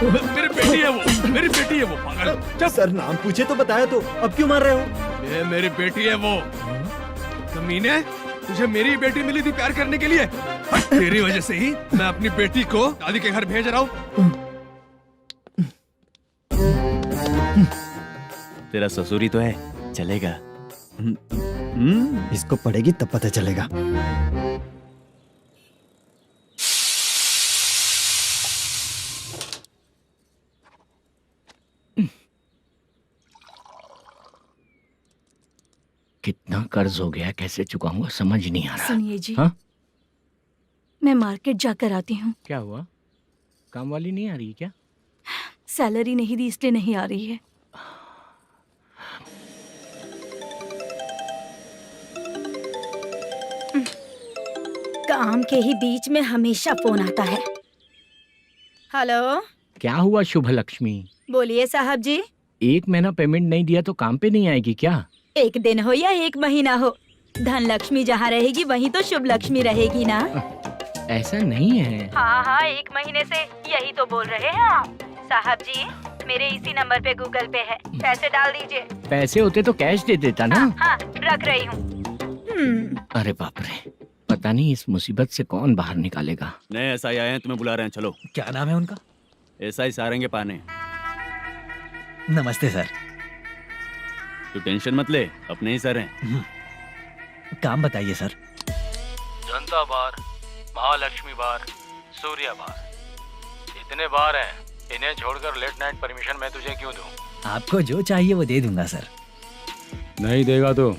मेरी बेटी है वो, मेरी बेटी है वो, पागल। सर नाम पूछे तो बताया तो अब क्यों मार रहे हो? ये मेरी बेटी है वो। कमीने, तुझे मेरी बेटी मिली थी प्यार करने के लिए, तेरी वजह से ही मैं अपनी बेटी को दादी के घर भेज रहा हूँ। तेरा ससुरी तो है, चलेगा। इसको पड़ेगी तब पता चलेगा। कितना कर्ज हो गया, कैसे चुकाऊंगा समझ नहीं आ रहा। सुनिए जी, हाँ? मैं मार्केट जाकर आती हूँ। क्या हुआ, काम वाली नहीं आ रही क्या? सैलरी नहीं दी इसलिए नहीं आ रही है। काम के ही बीच में हमेशा फोन आता है। हेलो, क्या हुआ शुभ लक्ष्मी? बोलिए साहब जी। 1 महीना पेमेंट नहीं दिया तो काम पे नहीं आएगी क्या? 1 दिन हो या 1 महीना हो, धन लक्ष्मी जहाँ रहेगी वहीं तो शुभ लक्ष्मी रहेगी ना। ऐसा नहीं है। हाँ, 1 महीने से यही तो बोल रहे हैं आप। साहब जी, मेरे इसी नंबर पे गूगल पे है, पैसे डाल दीजिए। पैसे होते तो कैश दे देता ना। हाँ, रख रही हूँ। अरे बाप रे, पता नहीं इस मुसीबत से कौन बाहर निकालेगा। नए एसआई आए हैं, तुम्हें बुला रहे हैं, चलो। क्या नाम है उनका? एसआई सारंगे पाने। नमस्ते सर। तू टेंशन मत ले, अपने ही सर हैं। काम बताइए सर। जनता बार, महालक्ष्मी बार, सूर्या बार, इतने बार हैं, इन्हें छोड़कर लेट नाइट परमिशन मैं तुझे क्यों दूं? आपको जो चाहिए वो दे दूंगा सर। नहीं देगा तो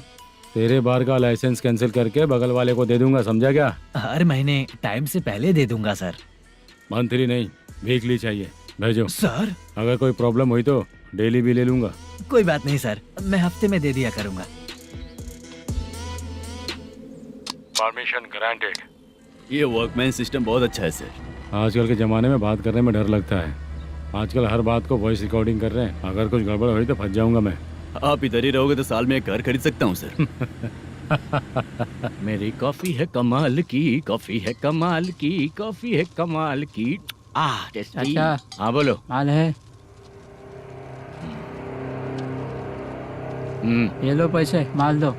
तेरे बार का लाइसेंस कैंसिल करके बगल वाले को दे दूंगा, समझा क्या? हर महीने टाइम से पहले दे दूंगा सर। मंथली नहीं, वीकली चाहिए, भेजो। सर, अगर कोई प्रॉब्लम हुई तो डेली भी ले लूंगा। कोई बात नहीं सर, मैं हफ्ते में दे दिया करूंगा। Permission granted. ये वर्कमैन सिस्टम बहुत अच्छा है सर। आजकल के ज़माने में बात करने में डर लगता है। आजकल हर बात को वॉइस रिकॉर्डिंग कर रहे हैं, अगर कुछ गड़बड़ हुई तो फंस जाऊंगा मैं। आप इधर ही रहोगे तो साल में एक घर खरीद सकता हूँ सर। मेरी कॉफी है कमाल की, कॉफी है कमाल की, कॉफी है कमाल की। टेस्टी। अच्छा। हाँ बोलो। माल है, ये लो पैसे, माल दो।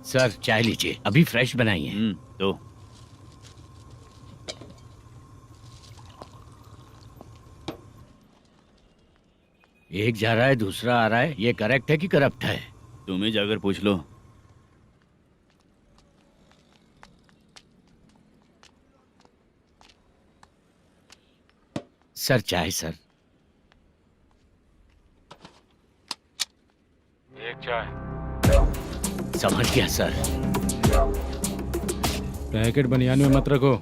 सर चाय लीजिए, अभी फ्रेश बनाई है। तो एक जा रहा है दूसरा आ रहा है, ये करेक्ट है कि करप्ट है? तुम ही जाकर पूछ लो। सर चाय सर। एक चाय। समझ गया सर। पैकेट बनियान में मत रखो,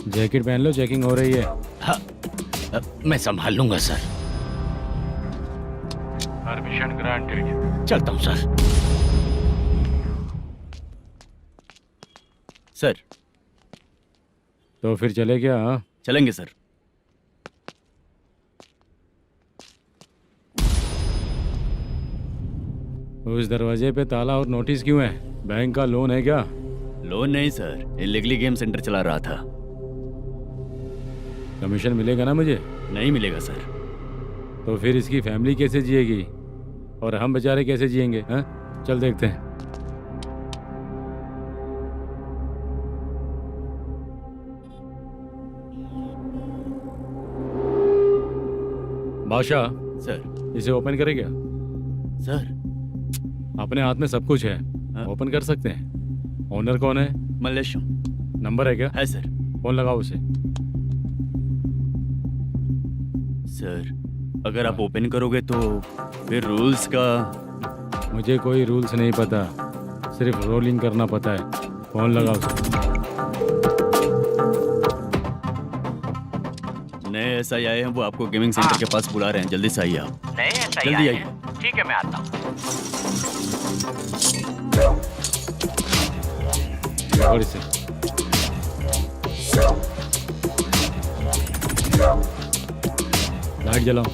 जैकेट पहन लो, चेकिंग हो रही है। हाँ, मैं संभाल लूंगा सर। Permission granted. चलता हूँ सर। सर। तो फिर चले क्या? हाँ चलेंगे सर। उस दरवाजे पे ताला और नोटिस क्यों है? बैंक का लोन है क्या? लोन नहीं सर, इलीगली गेम सेंटर चला रहा था। कमीशन मिलेगा ना मुझे? नहीं मिलेगा सर। तो फिर इसकी फैमिली कैसे जिएगी और हम बेचारे कैसे जिएंगे? हाँ चल देखते हैं। बादशाह सर। इसे ओपन करे क्या? सर अपने हाथ में सब कुछ है, ओपन कर सकते हैं। ओनर कौन है? मल्लेशम। नंबर है क्या? है सर। फोन लगाओ उसे। सर अगर आप ओपन करोगे तो फिर रूल्स का। मुझे कोई रूल्स नहीं पता, सिर्फ रोलिंग करना पता है। फोन लगाओ उसे। नए SI आए हैं, वो आपको गेमिंग सेंटर के पास बुला रहे हैं, जल्दी से आइए आप। नए SI जल्दी आए आइए। हैं। ठीक है मैं आता हूँ। और इसे लाइट जलाओ।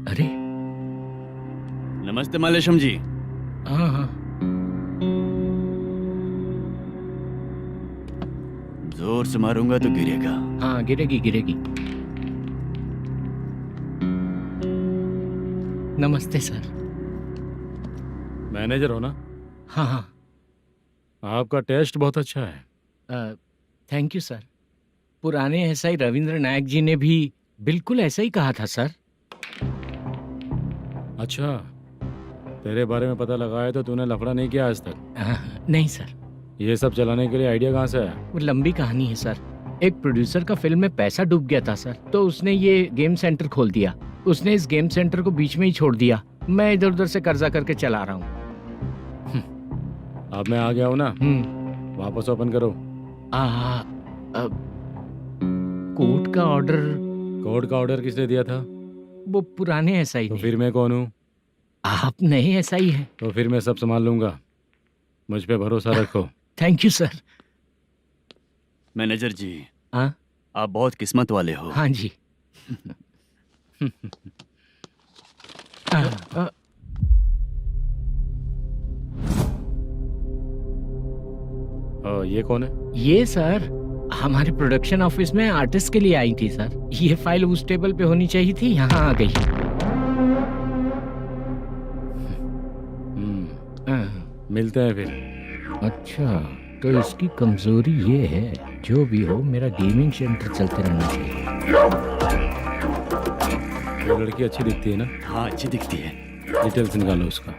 अरे नमस्ते मल्लेशम जी। हाँ हाँ जोर से मारूंगा तो गिरेगा। हाँ गिरेगी गिरेगी। नमस्ते सर। मैनेजर हो ना? हाँ हाँ। आपका टेस्ट बहुत अच्छा है। Thank you sir. पुराने SI रविंद्र नायक जी ने भी बिल्कुल ऐसा ही कहा था सर। अच्छा, तेरे बारे में पता लगा है तो तूने लफड़ा नहीं किया आज तक? नहीं सर। ये सब चलाने के लिए आइडिया कहाँ से आया? वो लंबी कहानी है सर। एक प्रोड्यूसर का फिल्म में पैसा डूब गया था सर, तो उसने ये गेम सेंटर खोल दिया। उसने इस गेम सेंटर को बीच में ही छोड़ दिया। मैं इधर उधर से कर्जा करके चला रहा हूँ। अब मैं आ गया हूँ ना, वापस ओपन करो। कोर्ट का ऑर्डर। कोर्ट का ऑर्डर किसने दिया था? वो पुराने SI तो ने। फिर मैं कौन हूँ? आप नए SI हैं। तो फिर मैं सब संभाल लूंगा, मुझ पे भरोसा रखो। Thank you sir. मैनेजर जी। हाँ आप बहुत किस्मत वाले हो। हाँ जी। ये कौन है? ये सर हमारे प्रोडक्शन ऑफिस में आर्टिस्ट के लिए आई थी सर। ये फाइल उस टेबल पे होनी चाहिए थी, यहाँ आ गई। मिलते हैं फिर। अच्छा, तो इसकी कमजोरी ये है, जो भी हो मेरा गेमिंग सेंटर चलते रहना चाहिए। वो लड़की अच्छी दिखती है ना? हाँ अच्छी दिखती है। डिटेल्स निकालो उसका।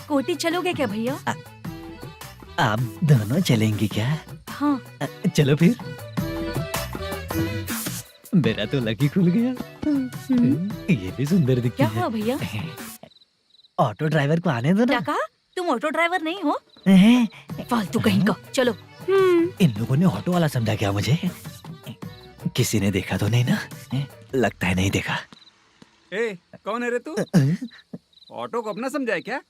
कोटी चलोगे क्या भैया? आप दोनों चलेंगे क्या? हाँ। चलो फिर। मेरा तो लकी खुल गया। ये भी सुंदर दिखती क्या है। हुआ भैया? ऑटो ड्राइवर को आने दो क्या ना। कहा? तुम ऑटो ड्राइवर नहीं हो? हैं? फालतू कहीं का। चलो। इन लोगों ने ऑटो वाला समझा क्या मुझे? किसी ने देखा तो नहीं ना? लगता है नहीं देखा। ए, कौन है रे तू? ऑटो को अपना समझा है क्या?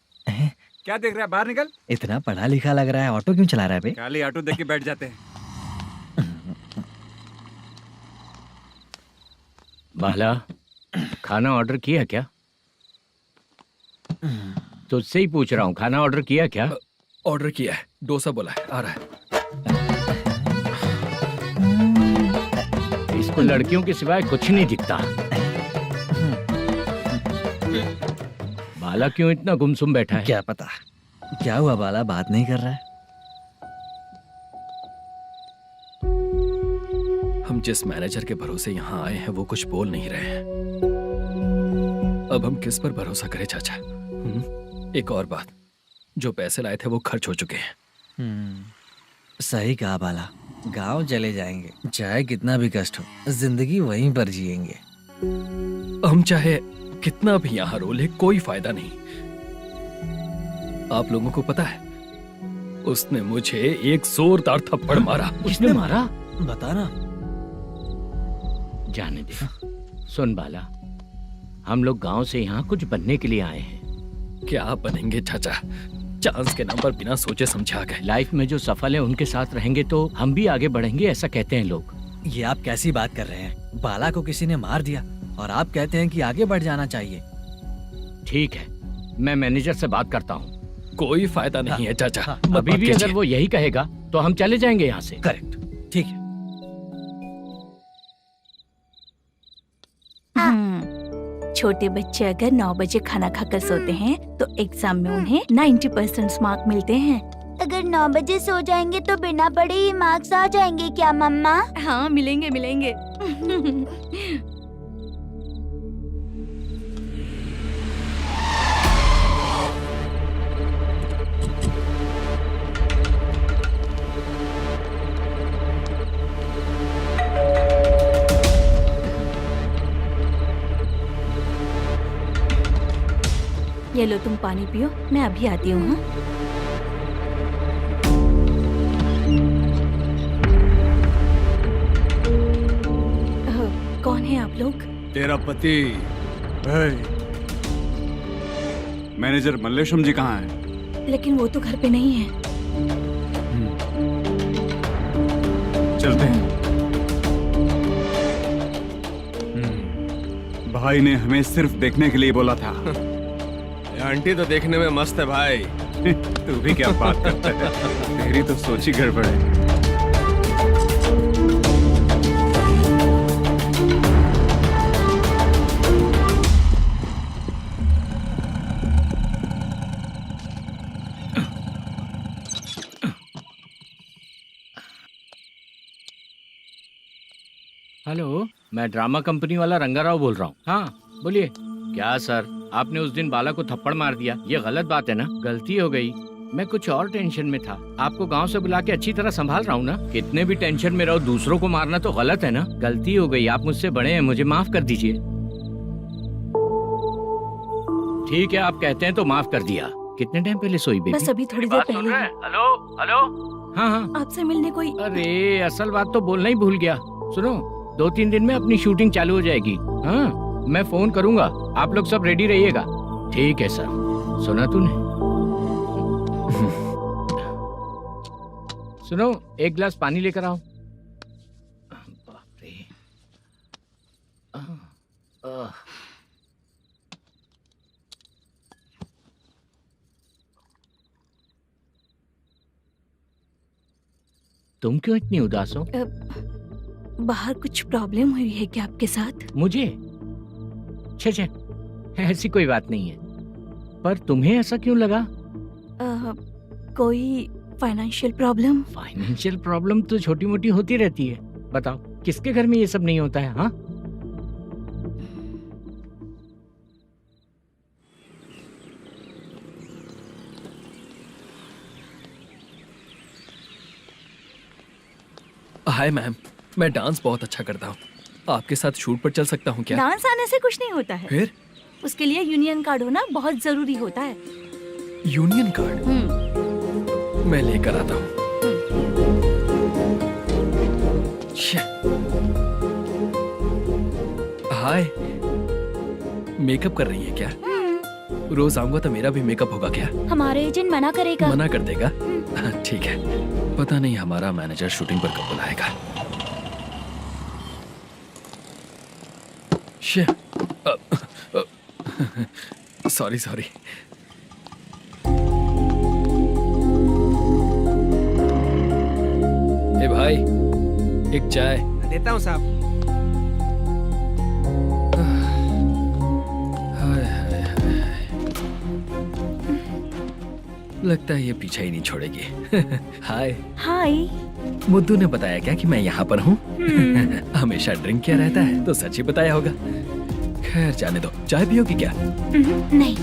क्या देख रहा है? बाहर निकल। इतना पढ़ा लिखा लग रहा है, ऑटो क्यों चला रहा है बे? खाली ऑटो देख के बैठ जाते हैं। बाला, खाना ऑर्डर किया क्या? तुझसे ही पूछ रहा हूँ, खाना ऑर्डर किया क्या? ऑर्डर किया है, डोसा बोला है, आ रहा है। इसको लड़कियों के सिवाय कुछ नहीं दिखता। बाला क्यों इतना गुमसुम बैठा है? क्या पता क्या हुआ, बाला बात नहीं कर रहा है। हम जिस मैनेजर के भरोसे यहाँ आए हैं वो कुछ बोल नहीं रहे हैं। अब हम किस पर भरोसा करें चाचा? एक और बात, जो पैसे लाए थे वो खर्च हो चुके हैं। सही कहा बाला, गांव चले जाएंगे, चाहे कितना भी कष्ट हो, जिंदगी वहीं पर जिएंगे। हम चाहे कितना भी यहाँ रो ले, कोई फायदा नहीं। आप लोगों को पता है, उसने मुझे एक जोरदार थप्पड़ मारा। उसने मारा? बता ना। जाने दे। सुन बाला, हम लोग गांव से यहाँ कुछ बनने के लिए आए हैं। क्या बनेंगे चाचा? चांस के नाम पर बिना सोचे समझे आ गए। लाइफ में जो सफल है उनके साथ रहेंगे तो हम भी आगे बढ़ेंगे, ऐसा कहते हैं लोग। ये आप कैसी बात कर रहे हैं? बाला को किसी ने मार दिया और आप कहते हैं कि आगे बढ़ जाना चाहिए। ठीक है, मैं मैनेजर से बात करता हूँ। कोई फायदा नहीं है चाचा। अभी भी अगर वो यही कहेगा तो हम चले जाएंगे यहाँ से। करेक्ट, ठीक है। छोटे बच्चे अगर 9 बजे खाना खाकर सोते हैं तो एग्जाम में उन्हें 90% मार्क मिलते हैं। अगर 9 बजे सो जाएंगे तो बिना पढ़े ही मार्क्स आ जाएंगे क्या मम्मा? हाँ, मिलेंगे मिलेंगे। ये लो, तुम पानी पियो, मैं अभी आती हूँ। हाँ? कौन है आप लोग? तेरा पति। मैनेजर मल्लेशम जी कहाँ हैं? लेकिन वो तो घर पे नहीं है। चलते हैं। भाई ने हमें सिर्फ देखने के लिए बोला था। आंटी तो देखने में मस्त है भाई। तू भी क्या बात करता है? तेरी तो सोच ही गड़बड़ है। हेलो, मैं ड्रामा कंपनी वाला रंगाराव बोल रहा हूँ। हाँ बोलिए। क्या सर, आपने उस दिन बाला को थप्पड़ मार दिया, ये गलत बात है ना? गलती हो गई, मैं कुछ और टेंशन में था। आपको गांव से बुला के अच्छी तरह संभाल रहा हूँ ना। कितने भी टेंशन में रहो, दूसरों को मारना तो गलत है ना। गलती हो गई, आप मुझसे बड़े हैं, मुझे माफ कर दीजिए। ठीक है, आप कहते हैं तो माफ कर दिया। कितने टाइम पहले सोई बेबी? बस अभी थोड़ी देर पहले। Hello hello. हाँ हाँ, आपसे मिलने कोई। अरे असल बात तो बोलना ही भूल गया। सुनो, 2-3 दिन में अपनी शूटिंग चालू हो जाएगी। हाँ, मैं फोन करूंगा, आप लोग सब रेडी रहिएगा। ठीक है सर। सुना तूने? सुनो, एक गिलास पानी लेकर आओ। बाप रे। तुम क्यों इतनी उदास हो? बाहर कुछ प्रॉब्लम हुई है क्या आपके साथ? मुझे? छे, ऐसी कोई बात नहीं है। पर तुम्हें ऐसा क्यों लगा? कोई फाइनेंशियल प्रॉब्लम। फाइनेंशियल प्रॉब्लम तो छोटी मोटी होती रहती है। बताओ किसके घर में ये सब नहीं होता है? हाँ, हाय मैम, मैं डांस बहुत अच्छा करता हूँ। आपके साथ शूट पर चल सकता हूँ क्या? डांस आने से कुछ नहीं होता है। फिर उसके लिए यूनियन कार्ड होना बहुत जरूरी होता है। यूनियन कार्ड मैं लेकर आता हूँ। हाय, मेकअप कर रही है क्या? रोज आऊंगा तो मेरा भी मेकअप होगा क्या? हमारे एजेंट मना करेगा। मना कर देगा? ठीक है, पता नहीं हमारा मैनेजर शूटिंग पर कब बुलाएगा। Sorry sorry. ए भाई, एक चाय। देता हूँ साहब। हाय हाय हाय, लगता है ये पीछा ही नहीं छोड़ेगी। हाय। हाय। मुद्दू ने बताया क्या कि मैं यहाँ पर हूँ? हमेशा ड्रिंक किया रहता है तो सच ही बताया होगा। खैर जाने दो, चाय पियोगी क्या? नहीं।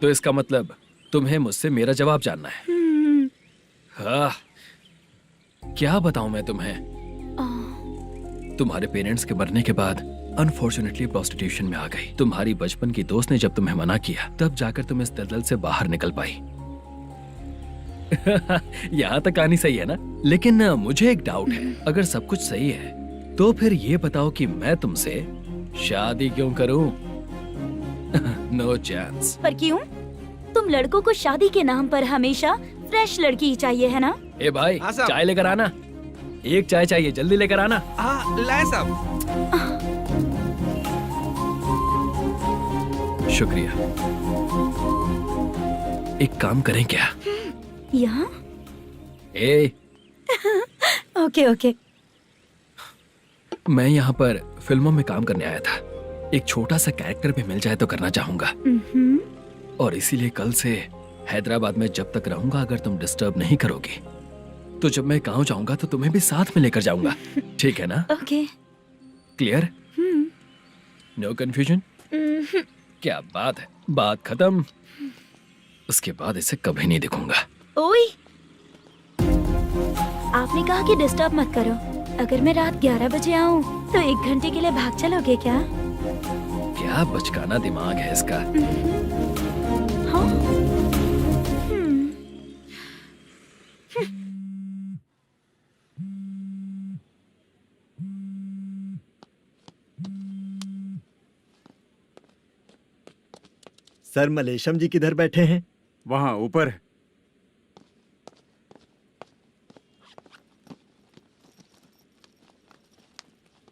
तो इसका मतलब तुम्हें मुझसे मेरा जवाब जानना है? हाँ, क्या बताऊं मैं तुम्हें? तुम्हारे पेरेंट्स के मरने के बाद अनफॉर्चुनेटली प्रोस्टिट्यूशन में आ गई। तुम्हारी बचपन की दोस्त ने जब तुम्हें मना किया तब जाकर तुम इस दलदल से बाहर निकल पाई। यहाँ तक कहानी सही है ना? लेकिन मुझे एक डाउट है, अगर सब कुछ सही है तो फिर ये बताओ कि मैं तुमसे शादी क्यों करूं? No chance. पर क्यों? तुम लड़कों को शादी के नाम पर हमेशा फ्रेश लड़की ही चाहिए, है ना? ए भाई, हाँ साहब। चाय लेकर आना। एक चाय चाहिए, जल्दी लेकर आना। हाँ लाए साहब। शुक्रिया। एक काम करें क्या? यहाँ? ए, ओके ओके। मैं यहाँ पर फिल्मों में काम करने आया था। एक छोटा सा कैरेक्टर भी मिल जाए तो करना चाहूंगा। और इसीलिए कल से हैदराबाद में जब तक रहूंगा, अगर तुम डिस्टर्ब नहीं करोगी तो जब मैं गांव जाऊंगा तो तुम्हें भी साथ में लेकर जाऊंगा। ठीक है ना? ओके। क्लियर? No confusion? क्या बात है, बात खत्म। उसके बाद इसे कभी नहीं दिखूंगा। ओए, आपने कहा कि डिस्टर्ब मत करो। अगर मैं रात 11 बजे आऊँ तो 1 घंटे के लिए भाग चलोगे क्या? क्या बचकाना दिमाग है इसका। हाँ? सर, मलेशम जी किधर बैठे हैं? वहाँ ऊपर।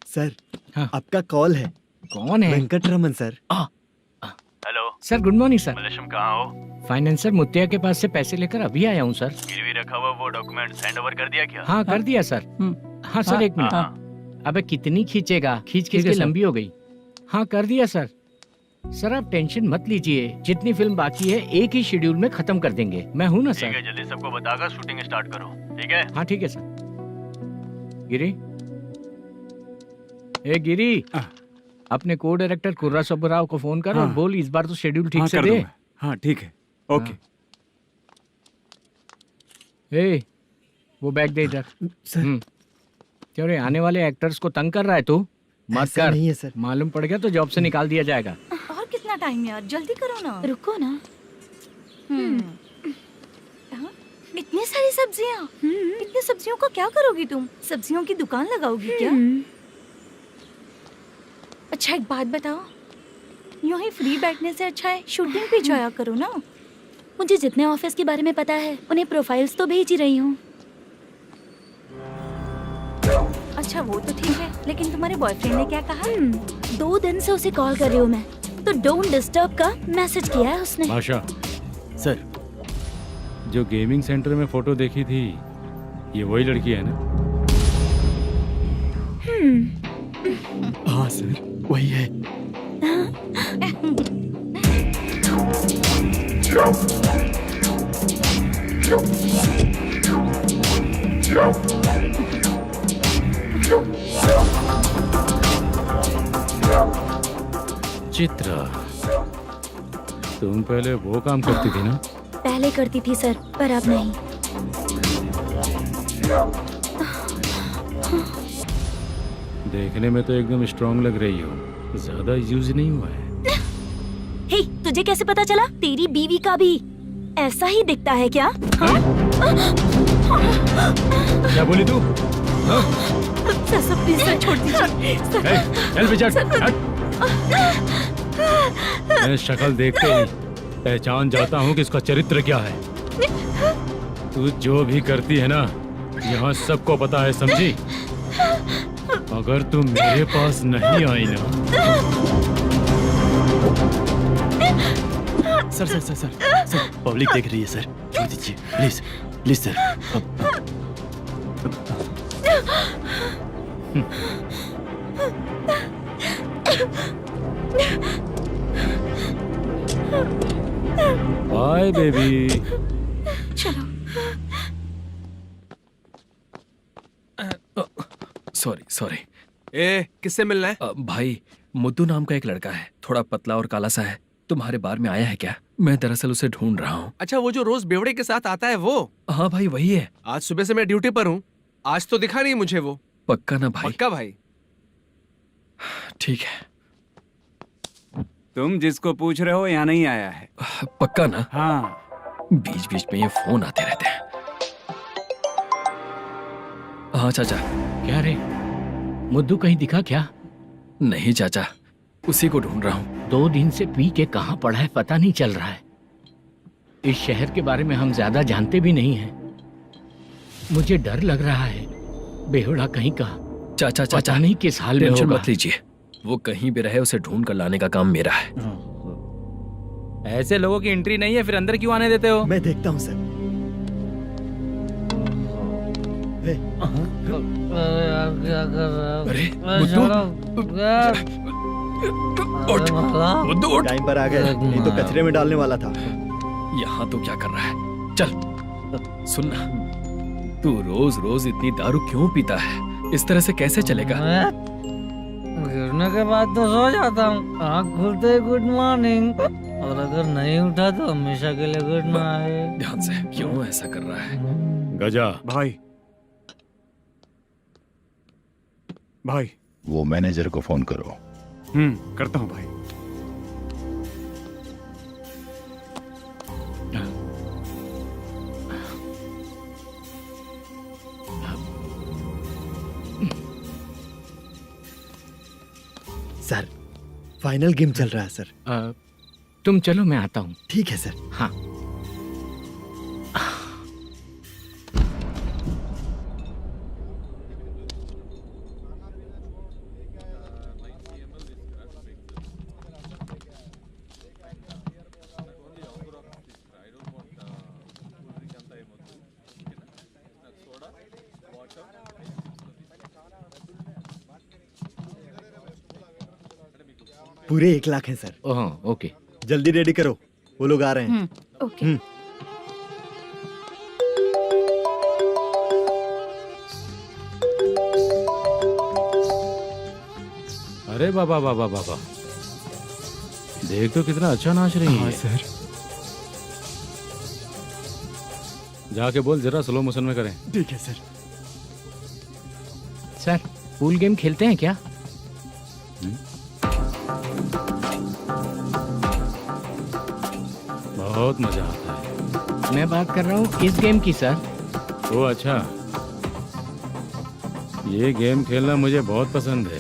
सर, हाँ। आपका कॉल है। कौन है? Venkataraman sir. Hello sir, good morning sir. Malesham, कहाँ हो? फाइनेंसर मुत्तिया के पास से पैसे लेकर अभी आया हूँ सर। गिरवी रखा हुआ वो डॉक्यूमेंट हैंड ओवर कर दिया क्या? हाँ, कर दिया सर। हाँ सर, 1 मिनट। अबे कितनी खींचेगा, खींच खींच के लंबी हो गई। हाँ, कर दिया सर। सर आप टेंशन मत लीजिए, जितनी फिल्म बाकी है एक ही शेड्यूल में खत्म कर देंगे। मैं हूँ ना ठीक सर। है, जल्दी सबको बताकर शूटिंग स्टार्ट करो। ठीक है? हाँ ठीक है सर। गिरी, ए गिरी, अपने को डायरेक्टर कुर्रा सुब्बराव को फोन कर और हाँ। बोल इस बार तो शेड्यूल ठीक हाँ, से कर दे। दूंगा। हाँ ठीक है, ओके। ए, वो बैग दे इधर। सर, क्यों रे, आने वाले एक्टर्स को तंग कर रहा है तू? मत ऐसा कर। नहीं है सर। मालूम पड़ गया तो जॉब से निकाल दिया जाएगा। और कितना टाइम यार, जल्दी करो ना। रुको ना। हाँ? इतनी सारी सब्जियाँ। इतनी सब्जियों का क्या करोगी तुम? सब्जियों की दुकान लगाओगी क्या? अच्छा एक बात बताओ, यूं ही फ्री बैठने से अच्छा है शूटिंग पे जाया करो ना। मुझे जितने ऑफिस के बारे में पता है उन्हें प्रोफाइल्स तो भेज ही रही हूँ। अच्छा वो तो ठीक है, लेकिन तुम्हारे बॉयफ्रेंड ने क्या कहा? 2 दिन से उसे कॉल कर रही हूँ मैं, तो डोंट डिस्टर्ब का मैसेज किया है उसने। भाषा, सर, जो गेमिंग सेंटर में फोटो देखी थी, ये वही लड़की है ना? हाँ सर, वही है। चित्रा, तुम पहले वो काम करती थी ना? पहले करती थी सर, पर अब नहीं। देखने में तो एकदम स्ट्रांग लग रही हो, ज्यादा यूज नहीं हुआ है। हे, तुझे कैसे पता चला? तेरी बीवी का भी ऐसा ही दिखता है क्या? हाँ? क्या बोली तू? सर प्लीज सर, छोड़ दीजिए सर। चल बेटा, मैं शक्ल देखते ही पहचान जाता हूँ कि इसका चरित्र क्या है। तू जो भी करती है ना, यहाँ सबको पता है, समझी? अगर तू मेरे पास नहीं आई ना। सर, पब्लिक देख रही है सर, छोड़ दीजिए please, please sir. Bye baby. चलो। Sorry sorry. ए, किससे मिलना है? भाई, मुद्दू नाम का एक लड़का है, थोड़ा पतला और काला सा है। तुम्हारे बार में आया है क्या? मैं दरअसल उसे ढूंढ रहा हूँ। अच्छा, वो जो रोज बेवड़े के साथ आता है वो? हाँ भाई, वही है। आज सुबह से मैं ड्यूटी पर हूँ, आज तो दिखा नहीं मुझे वो। पक्का ना भाई? पक्का भाई। ठीक है। तुम जिसको पूछ रहे हो यहाँ नहीं आया है? पक्का ना? हाँ। बीच बीच में ये फोन आते रहते हैं। हाँ चाचा। क्या रे, मुद्दू कहीं दिखा क्या? नहीं चाचा, उसी को ढूंढ रहा हूँ। 2 दिन से पी के कहाँ पड़ा है पता नहीं चल रहा है। इस शहर के बारे में हम ज्यादा जानते भी नहीं हैं। मुझे डर लग रहा है, बेहुड़ा कहीं का। चाचा पता नहीं किस हाल में टेंशन होगा। मत लीजिए, वो कहीं भी रहे उसे ढूंढ कर लाने का काम मेरा है। ऐसे लोगों की एंट्री नहीं है, फिर अंदर क्यों आने देते हो? मैं देखता हूँ सर। अरे मुद्दू उठ। टाइम पर आ गए, नहीं तो कचरे में डालने वाला था। यहाँ तो क्या कर रहा है? चल सुनना, तू रोज रोज इतनी दारू क्यों पीता है? इस तरह से कैसे चलेगा? गिरने के बाद तो सो जाता हूँ, आँख खुलते ही गुड मॉर्निंग, और अगर नहीं उठा तो हमेशा के लिए गुड नाइट। ध्यान से, क्यों ऐसा कर रहा है? गजा भाई, भाई वो मैनेजर को फोन करो। करता हूँ भाई। सर, फाइनल गेम चल रहा है सर। तुम चलो, मैं आता हूँ। ठीक है सर। हाँ। पूरे 1 लाख हैं सर। ओह, ओके। जल्दी रेडी करो, वो लोग आ रहे हैं। ओके। अरे बाबा बाबा बाबा, देख तो कितना अच्छा नाच रही है। सर। जाके बोल जरा स्लो मोशन में करें। ठीक है सर। सर, पूल गेम खेलते हैं क्या? बहुत मजा आता है। मैं बात कर रहा हूँ इस गेम की सर। ओ अच्छा, ये गेम खेलना मुझे बहुत पसंद है।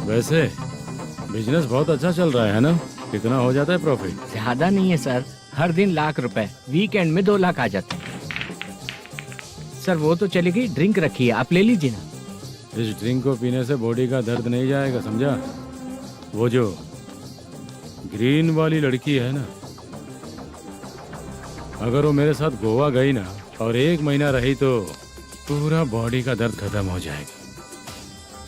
वैसे बिजनेस बहुत अच्छा चल रहा है ना? कितना हो जाता है प्रॉफिट? ज्यादा नहीं है सर, हर दिन लाख रुपए, वीकेंड में 2 लाख आ जाते हैं। सर वो तो चलेगी, ड्रिंक रखी है, आप ले लीजिए ना। इस ड्रिंक को पीने से बॉडी का दर्द नहीं जाएगा, समझा? वो जो ग्रीन वाली लड़की है ना, अगर वो मेरे साथ गोवा गई ना और 1 महीना रही तो पूरा बॉडी का दर्द खत्म हो जाएगा।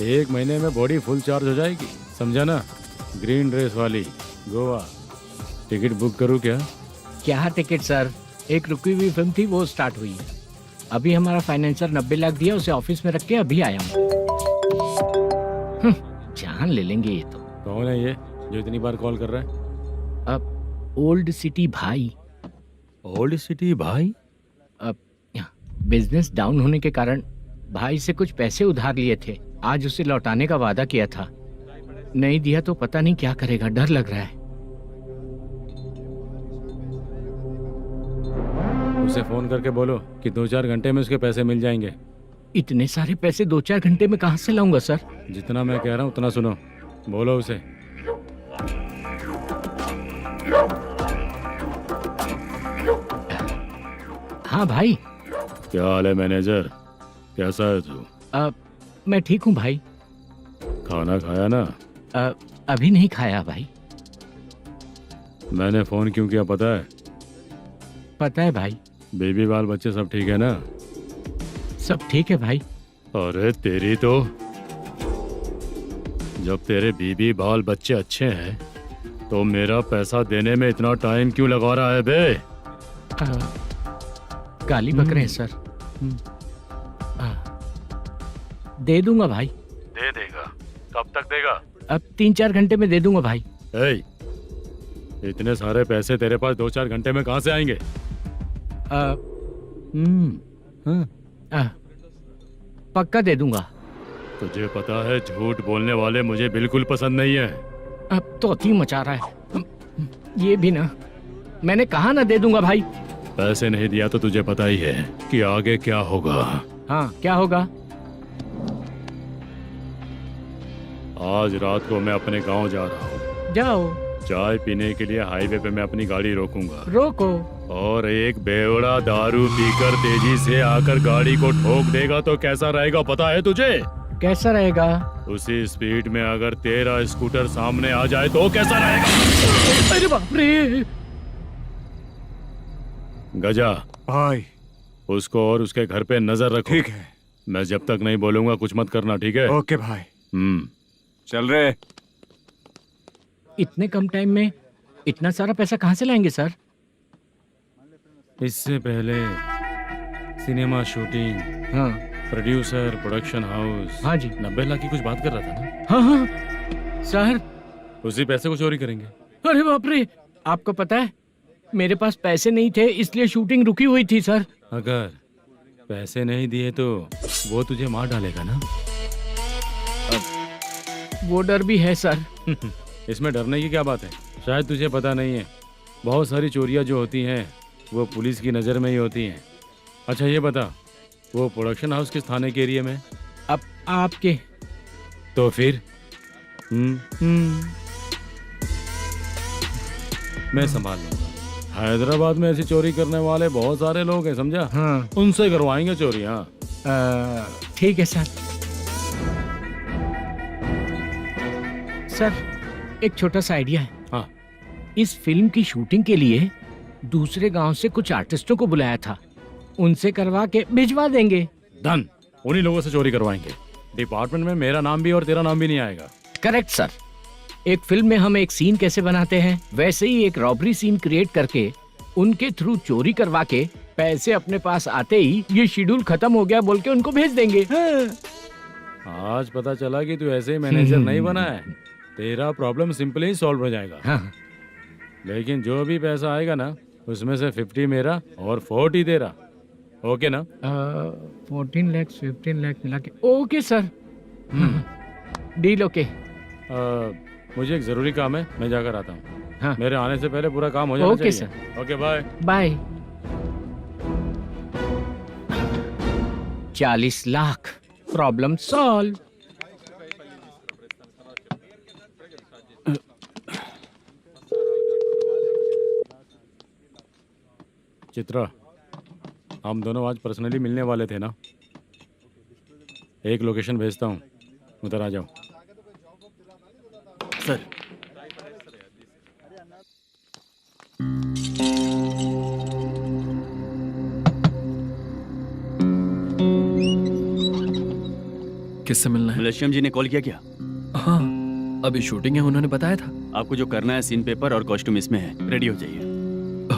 1 महीने में बॉडी फुल चार्ज हो जाएगी, समझा ना? ग्रीन ड्रेस वाली, गोवा। टिकट बुक करूँ क्या? क्या टिकट सर, एक रुकी हुई फिल्म थी वो स्टार्ट हुई है। अभी हमारा फाइनेंसर 90 लाख दिया, उसे ऑफिस में रख के अभी आया हूँ। जान ले लेंगे ये तो। कौन है ये जो इतनी बार कॉल कर रहा है? अब ओल्ड सिटी भाई। ओल्ड सिटी भाई? अब बिजनेस डाउन होने के कारण भाई से कुछ पैसे उधार लिए थे, आज उसे लौटाने का वादा किया था। नहीं दिया तो पता नहीं क्या करेगा, डर लग रहा है। उसे फोन करके बोलो कि 2-4 घंटे में उसके पैसे मिल जाएंगे। इतने सारे पैसे 2-4 घंटे में कहाँ से लाऊंगा सर? जितना मैं कह रहा हूँ उतना सुनो, बोलो उसे। हाँ भाई। क्या हाल है मैनेजर, कैसा है तू? मैं ठीक हूँ भाई। खाना खाया ना? अभी नहीं खाया भाई। मैंने फोन क्यों किया पता है? पता है भाई। बेबी बाल बच्चे सब ठीक है ना? सब ठीक है भाई। अरे तेरी तो, जब तेरे बीबी बाल बच्चे अच्छे हैं तो मेरा पैसा देने में इतना टाइम क्यों लगा रहा है बे? गाली बक रहे हैं सर। दे दूंगा भाई। दे देगा? कब तक देगा? अब 3-4 घंटे में दे दूंगा भाई। इतने सारे पैसे तेरे पास 2-4 घंटे में कहाँ से आएंगे? पक्का दे दूंगा। तुझे पता है झूठ बोलने वाले मुझे बिल्कुल पसंद नहीं है। अब तो अति मचा रहा है ये भी ना। मैंने कहा ना दे दूंगा भाई। पैसे नहीं दिया तो तुझे पता ही है कि आगे क्या होगा। हाँ क्या होगा? आज रात को मैं अपने गांव जा रहा हूँ। जाओ। चाय पीने के लिए हाईवे पे मैं अपनी गाड़ी रोकूंगा। रोको। और एक बेवड़ा दारू पीकर तेजी से आकर गाड़ी को ठोक देगा तो कैसा रहेगा पता है तुझे? कैसा रहेगा? उसी स्पीड में अगर तेरा स्कूटर सामने आ जाए तो कैसा रहेगा? अरे बाप रे। गजा भाई, उसको और उसके घर पे नजर रखो। ठीक है। मैं जब तक नहीं बोलूंगा कुछ मत करना, ठीक है? ओके भाई। चल रहे। इतने कम टाइम में इतना सारा पैसा कहाँ से लाएंगे सर? इससे पहले सिनेमा शूटिंग, हाँ, प्रोड्यूसर, प्रोडक्शन हाउस। हाँ जी। 90 लाख की कुछ बात कर रहा था ना? हाँ हाँ सर। उसी पैसे को चोरी करेंगे। अरे बाप रे, आपको पता है मेरे पास पैसे नहीं थे इसलिए शूटिंग रुकी हुई थी सर। अगर पैसे नहीं दिए तो वो तुझे मार डालेगा ना? वो डर भी है सर। इसमें डरने की क्या बात है? शायद तुझे पता नहीं है, बहुत सारी चोरियां जो होती हैं वो पुलिस की नज़र में ही होती हैं। अच्छा ये बता, वो प्रोडक्शन हाउस किस थाने के एरिया में? अब आपके। तो फिर मैं संभाल लूंगा। हैदराबाद में ऐसी चोरी करने वाले बहुत सारे लोग हैं, समझा? हाँ। उनसे करवाएंगे चोरी। हाँ ठीक है सर। सर एक छोटा सा आइडिया है। हाँ। इस फिल्म की शूटिंग के लिए दूसरे गांव से कुछ आर्टिस्टों को बुलाया था, उनसे करवा के भिजवा देंगे। डन, उन्हीं लोगों से चोरी करवाएंगे। डिपार्टमेंट में मेरा नाम भी और तेरा नाम भी नहीं आएगा। Correct sir. एक फिल्म में हम एक सीन कैसे बनाते हैं वैसे ही एक रॉबरी सीन क्रिएट करके उनके थ्रू चोरी करवा के पैसे अपने पास आते ही ये शेड्यूल खत्म हो गया बोल के उनको भेज देंगे। आज पता चला कि तू ऐसे ही मैनेजर नहीं बना है। तेरा प्रॉब्लम सिंपली ही सॉल्व हो जाएगा। हाँ। लेकिन जो भी पैसा आएगा ना उसमें से 50 मेरा और 40 तेरा। ओके ना? 14 लाख 15 लाख मिला के। Okay sir. Deal okay. मुझे एक जरूरी काम है, मैं जाकर आता हूँ। हाँ। मेरे आने से पहले पूरा काम हो जाना ओके चाहिए। Sir. Okay bye. Bye. 40 lakh, problem solve. Chitra, हम दोनों आज पर्सनली मिलने वाले थे ना? एक लोकेशन भेजता हूँ, उधर आ जाओ। सर। किससे मिलना है? मलेशियम जी ने कॉल किया क्या? हाँ, अभी शूटिंग है, उन्होंने बताया था। आपको जो करना है, सीन पेपर और कॉस्ट्यूम इसमें है, रेडी हो जाइए।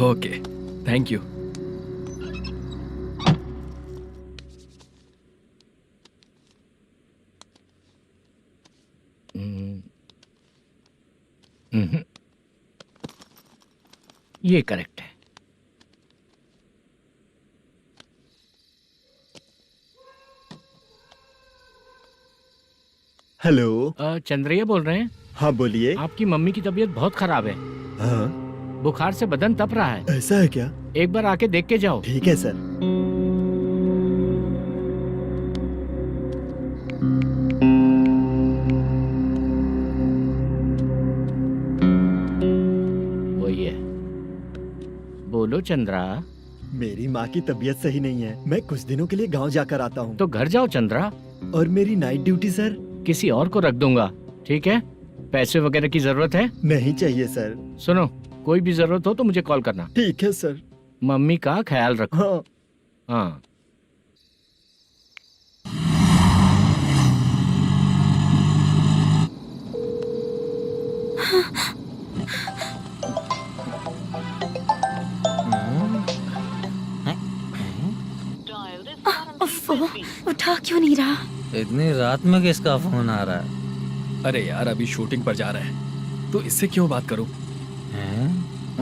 Okay, thank you. ये करेक्ट है। हेलो। चंद्रैया बोल रहे हैं? हाँ बोलिए। आपकी मम्मी की तबीयत बहुत खराब है। हाँ, बुखार से बदन तप रहा है। ऐसा है क्या? एक बार आके देख के जाओ। ठीक है सर। वही है। बोलो चंद्रा। मेरी माँ की तबीयत सही नहीं है, मैं कुछ दिनों के लिए गांव जाकर आता हूँ। तो घर जाओ चंद्रा। और मेरी नाइट ड्यूटी सर? किसी और को रख दूंगा, ठीक है? पैसे वगैरह की जरूरत है? नहीं चाहिए सर। सुनो, कोई भी जरूरत हो तो मुझे कॉल करना। ठीक है सर। मम्मी का ख्याल रखो। हाँ। हाँ। उठा क्यों नहीं रहा? इतनी रात में किसका फोन आ रहा है? अरे यार, अभी शूटिंग पर जा रहे हैं, तो इससे क्यों बात करूं?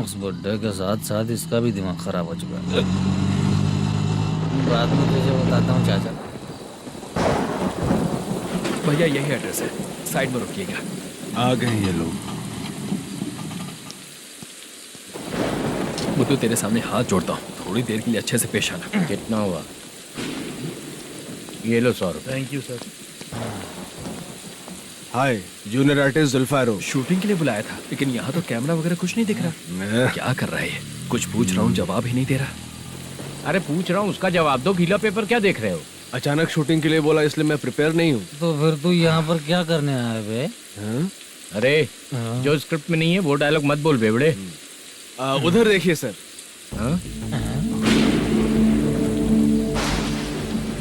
उस बुड्ढे के साथ साथ इसका भी दिमाग खराब हो चुका है। बाद में तुझे बताता हूँ चाचा। भैया यही एड्रेस है, साइड में रुकिएगा। आ गए ये लोग। बुद्धू, तेरे सामने हाथ जोड़ता हूँ, थोड़ी देर के लिए अच्छे से पेश आना। कितना हुआ? ये लो 100 रुपए। Thank you sir. Hi, junior artist Zulfar हो। शूटिंग के लिए बुलाया था, लेकिन यहाँ तो कैमरा वगैरह कुछ नहीं दिख रहा। क्या कर रहा है ये? कुछ पूछ रहा हूँ, जवाब ही नहीं दे रहा। अरे पूछ रहा हूँ, उसका जवाब दो। गीला पेपर क्या देख रहे हो? अचानक शूटिंग के लिए बोला, इसलिए मैं प्रिपेयर नहीं हूँ। तो फिर तू यहाँ पर क्या करने आया बे? अरे जो स्क्रिप्ट में नहीं है वो डायलॉग मत बोल बेवड़े। उधर देखिए सर।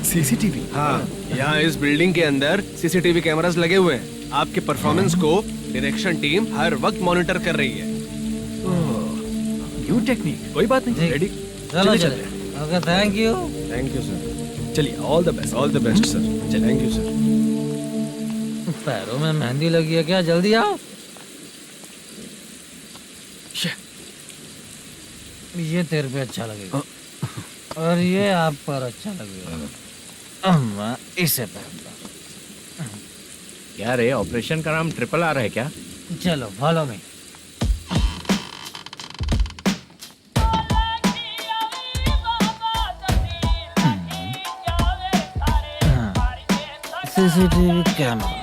सीसीटीवी? हाँ, यहाँ इस बिल्डिंग के अंदर सीसीटीवी कैमरास लगे हुए हैं। आपके परफॉर्मेंस को डायरेक्शन टीम हर वक्त मॉनिटर कर रही है। न्यू टेक्निक, कोई बात नहीं। रेडी? चलो चले। Okay, thank you. Thank you sir. चलिए, all the best. All the best sir. Thank you sir. पैरों में मेहंदी लगी है क्या? जल्दी आओ। ये तेरे पे अच्छा लगेगा और ये आप पर अच्छा लगेगा। मैं इसे पहनता। क्या रे, ऑपरेशन का नाम ट्रिपल आर है क्या? चलो फॉलो मी। CCTV camera.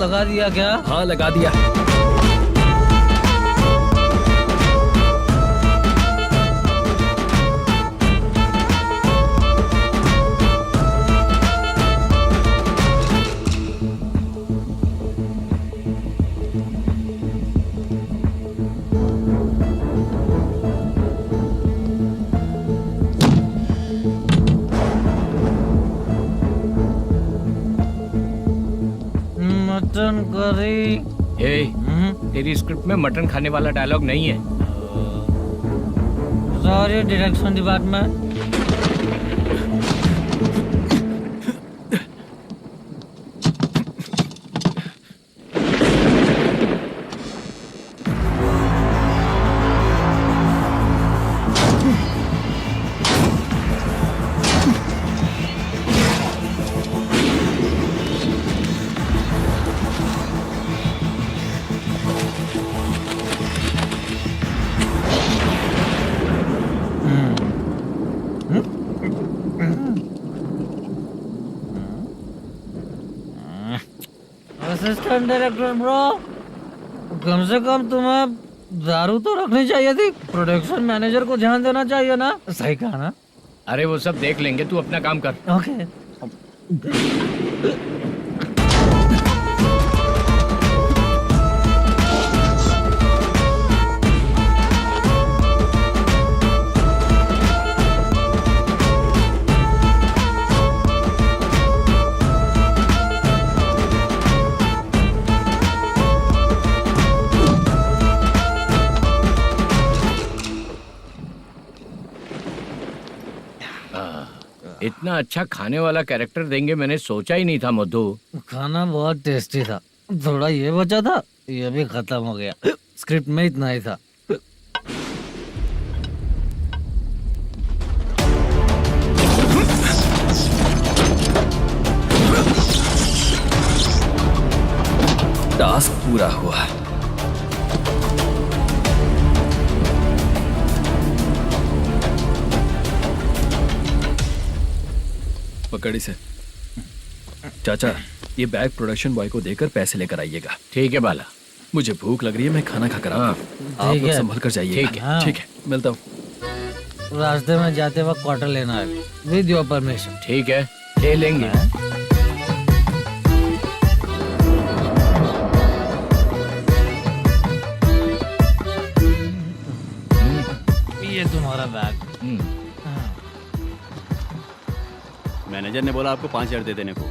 लगा दिया क्या? हाँ, लगा दिया। Mutton curry. तेरी स्क्रिप्ट में मटन खाने वाला डायलॉग नहीं है। Sorry direction department. Assistant director bro, कम से कम तुम्हें दारू तो रखनी चाहिए थी। प्रोडक्शन मैनेजर को ध्यान देना चाहिए ना। सही कहा ना? अरे वो सब देख लेंगे, तू अपना काम कर। ओके। इतना अच्छा खाने वाला कैरेक्टर देंगे मैंने सोचा ही नहीं था मधु। खाना बहुत टेस्टी था। थोड़ा ये बचा था, ये भी खत्म हो गया। स्क्रिप्ट में इतना ही था। टास्क पूरा हुआ। पकड़ी से चाचा, ये बैग प्रोडक्शन बॉय को देकर पैसे लेकर आइएगा। ठीक है बाला। मुझे भूख लग रही है, मैं खाना खाकर आता हूँ। आप लोग संभल कर जाइए। ठीक है। ठीक है, मिलता हूँ। रास्ते में जाते वक्त क्वार्टर लेना है, विद योर परमिशन। ठीक है, ले लेंगे। ये तुम्हारा बैग। मैनेजर ने बोला आपको 5,000 दे देने को।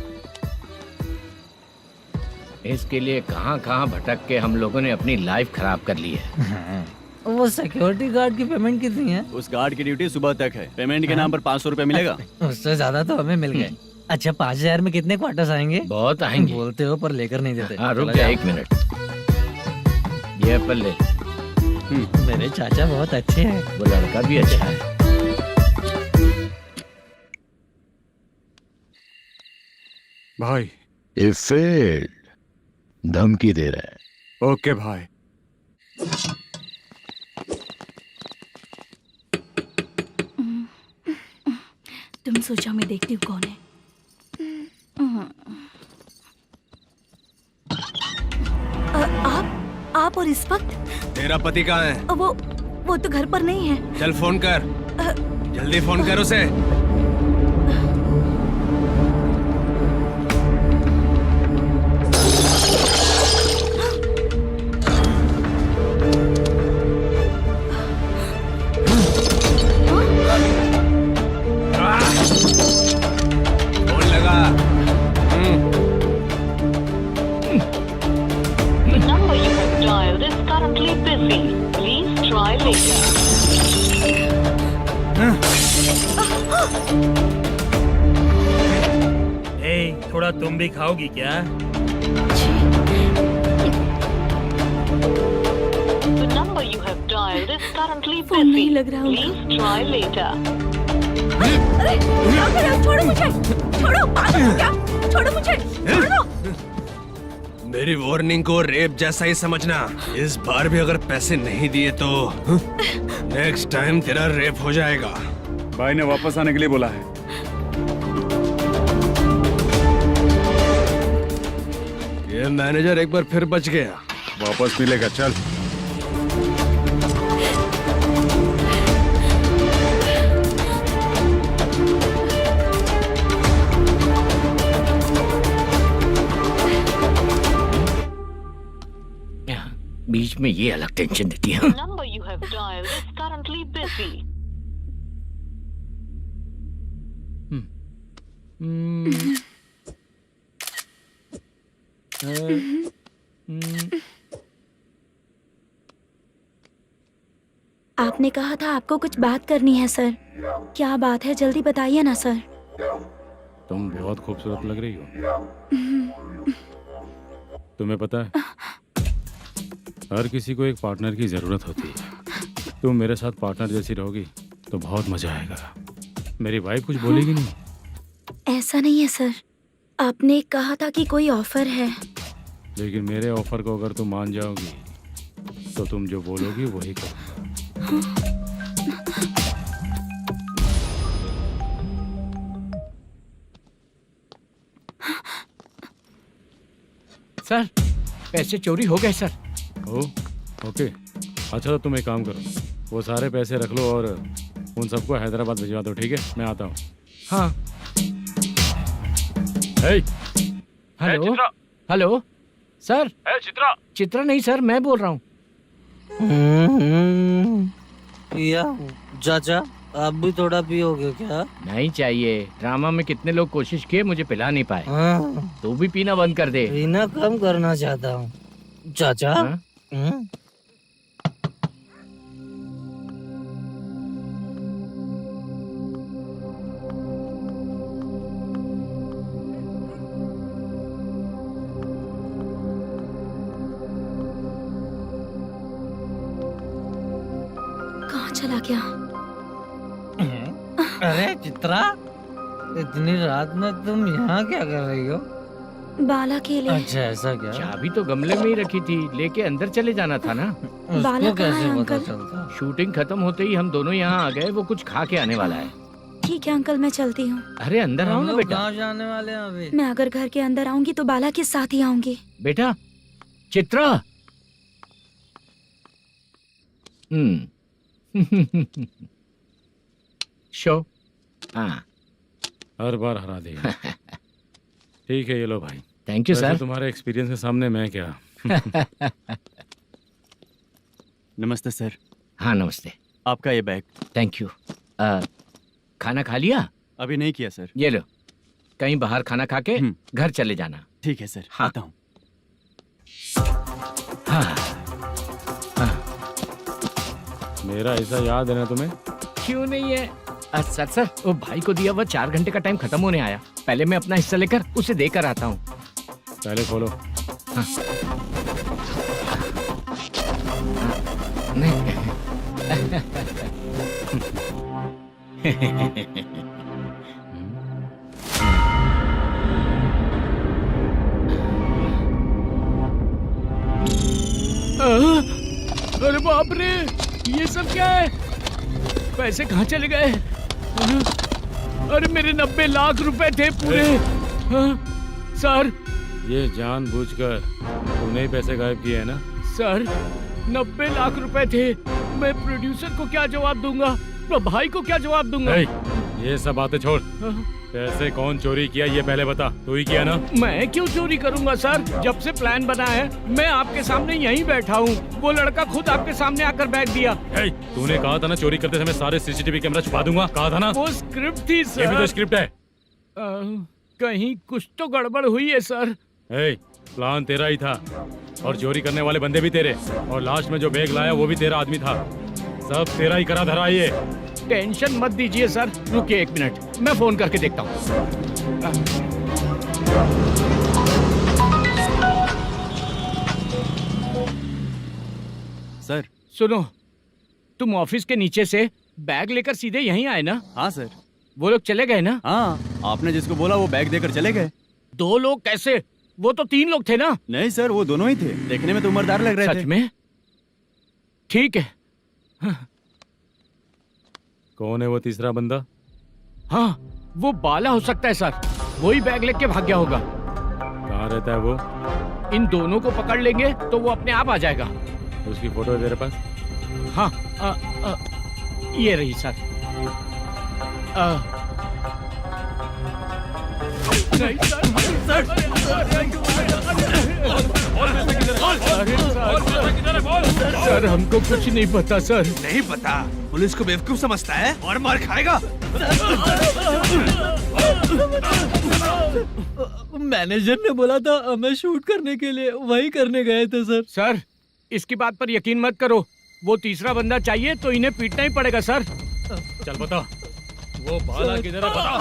इसके लिए कहाँ कहाँ भटक के हम लोगों ने अपनी लाइफ खराब कर ली है। वो सिक्योरिटी गार्ड की पेमेंट कितनी है? उस गार्ड की ड्यूटी सुबह तक है। पेमेंट के नाम पर 500 रुपए मिलेगा। उससे ज्यादा तो हमें मिल गए। अच्छा, 5,000 में कितने क्वार्टर्स आएंगे? बहुत आएंगे। बोलते हो पर लेकर नहीं देते। हाँ, रुक जा 1 मिनट। ये एप्पल ले। मेरे चाचा बहुत अच्छे हैं। वो लड़का भी अच्छा है। भाई ये फेल्ड धमकी दे रहा है। ओके भाई। तुम सोचा मैं देखती हूँ कौन है। आप और इस वक्त तेरा पति कहाँ है? वो तो घर पर नहीं है। चल फोन कर, जल्दी फोन कर उसे। फोन लगा। number you have dialed is currently busy. Please try later. थोड़ा तुम भी खाओगी क्या? The number you have dialed is currently phone नहीं busy. लग रहा होगा। Please try later. अरे क्या कर रहे हो? छोड़ो मुझे, छोड़ो, पागल हो क्या? छोड़ो मुझे, छोड़ो। मेरी वार्निंग को रेप जैसा ही समझना। इस बार भी अगर पैसे नहीं दिए तो नेक्स्ट टाइम तेरा रेप हो जाएगा। भाई ने वापस आने के लिए बोला है। ये मैनेजर एक बार फिर बच गया। वापस मिलेगा, चल। बीच में ये अलग टेंशन देती है। The number you have dialed is currently busy. आपने कहा था आपको कुछ बात करनी है सर। क्या बात है, जल्दी बताइए ना सर। तुम बहुत खूबसूरत लग रही हो। तुम्हें पता है, हर किसी को एक पार्टनर की जरूरत होती है। तुम मेरे साथ पार्टनर जैसी रहोगी तो बहुत मजा आएगा। मेरी वाइफ कुछ बोलेगी नहीं? ऐसा नहीं है सर, आपने कहा था कि कोई ऑफर है। लेकिन मेरे ऑफर को अगर तुम मान जाओगी तो तुम जो बोलोगी वही करो। सर पैसे चोरी हो गए सर। ओ ओके, अच्छा तो तुम एक काम करो, वो सारे पैसे रख लो और उन सबको हैदराबाद भिजवा दो, ठीक है? मैं आता हूँ। हाँ। Hey, hello hello sir. Chitra. Chitra नहीं सर, मैं बोल रहा हूँ। या चाचा आप भी थोड़ा पियोगे क्या? नहीं चाहिए, ड्रामा में कितने लोग कोशिश किए मुझे पिला नहीं पाए। तू भी पीना बंद कर दे। पीना कम करना चाहता हूँ चाचा। हाँ? कहाँ चला गया? अरे चित्रा, इतनी रात में तुम यहाँ क्या कर रही हो? बाला के लिए। अच्छा ऐसा क्या? चाबी तो गमले में ही रखी थी, लेके अंदर चले जाना था ना। बाला उसको कहाँ है कैसे पता अंकल? चलता? शूटिंग खत्म होते ही हम दोनों यहाँ आ गए, वो कुछ खा के आने वाला है। ठीक है अंकल, मैं चलती हूँ। अरे अंदर आओ हम ना लोग बेटा। कहाँ जाने वाले हैं अभी? मैं अगर घर के अंदर आऊंगी तो बाला के साथ ही आऊंगी। बेटा चित्रा। शो। हाँ हर बार हरा दे। ठीक है, ये लो भाई। थैंक यू वैसे सर। तुम्हारे एक्सपीरियंस के सामने मैं क्या। नमस्ते सर, हाँ नमस्ते। आपका ये बैग। Thank you. खाना खा लिया? अभी नहीं किया सर। ये लो, कहीं बाहर खाना खा के घर चले जाना। ठीक है सर, हाँ। आता हूँ। हाँ। मेरा ऐसा याद है ना तुम्हें? क्यों नहीं है? सर सर, वो भाई को दिया हुआ 4 घंटे का टाइम खत्म होने आया। पहले मैं अपना हिस्सा लेकर उसे देकर आता हूँ। पहले खोलो। हाँ। अरे बाप रे, ये सब क्या है? पैसे कहाँ चले गए? अरे मेरे 90 लाख रुपए थे पूरे। सर ये जानबूझकर तूने ही पैसे गायब किए हैं ना? सर 90 लाख रुपए थे। मैं प्रोड्यूसर को क्या जवाब दूंगा, तो भाई को क्या जवाब दूंगा? ये सब बातें छोड़, पैसे कौन चोरी किया ये पहले बता। तू ही किया ना? मैं क्यों चोरी करूंगा सर? जब से प्लान बना है मैं आपके सामने यहीं बैठा हूँ। वो लड़का खुद आपके सामने आकर बैग दिया। तूने कहा था ना चोरी करते समय सारे सीसीटीवी कैमरा छुपा दूंगा, कहा था ना? वो स्क्रिप्ट थी सर। ये भी तो स्क्रिप्ट है। कहीं कुछ तो गड़बड़ हुई है सर। प्लान तेरा ही था और चोरी करने वाले बंदे भी तेरे, और लास्ट में जो बैग लाया वो भी तेरा आदमी था। सब तेरा ही करा धरा ये। टेंशन मत दीजिए सर, रुकिए 1 मिनट, मैं फोन करके देखता हूँ। सर सुनो, तुम ऑफिस के नीचे से बैग लेकर सीधे यहीं आए ना? हाँ सर। वो लोग चले गए ना? हाँ, आपने जिसको बोला वो बैग देकर चले गए। 2 लोग कैसे? वो तो 3 लोग थे ना? नहीं सर, वो दोनों ही थे। देखने में तो उम्रदार लग रहे थे। सच में? ठीक है। कौन है वो तीसरा बंदा? हाँ, वो बाला हो सकता है सर। वही बैग लेके भाग गया होगा। कहाँ रहता है वो? इन दोनों को पकड़ लेंगे तो वो अपने आप आ जाएगा। उसकी फोटो है तेरे पास? हाँ, ये रही सर। नहीं सर, हमको कुछ नहीं पता सर। नहीं पता? पुलिस को बेवकूफ समझता है और मार खाएगा। मैनेजर ने बोला था हमें शूट करने के लिए, वही करने गए थे सर। सर इसकी बात पर यकीन मत करो, वो तीसरा बंदा चाहिए तो इन्हें पीटना ही पड़ेगा सर। चल बता, वो बाला किधर है? बता।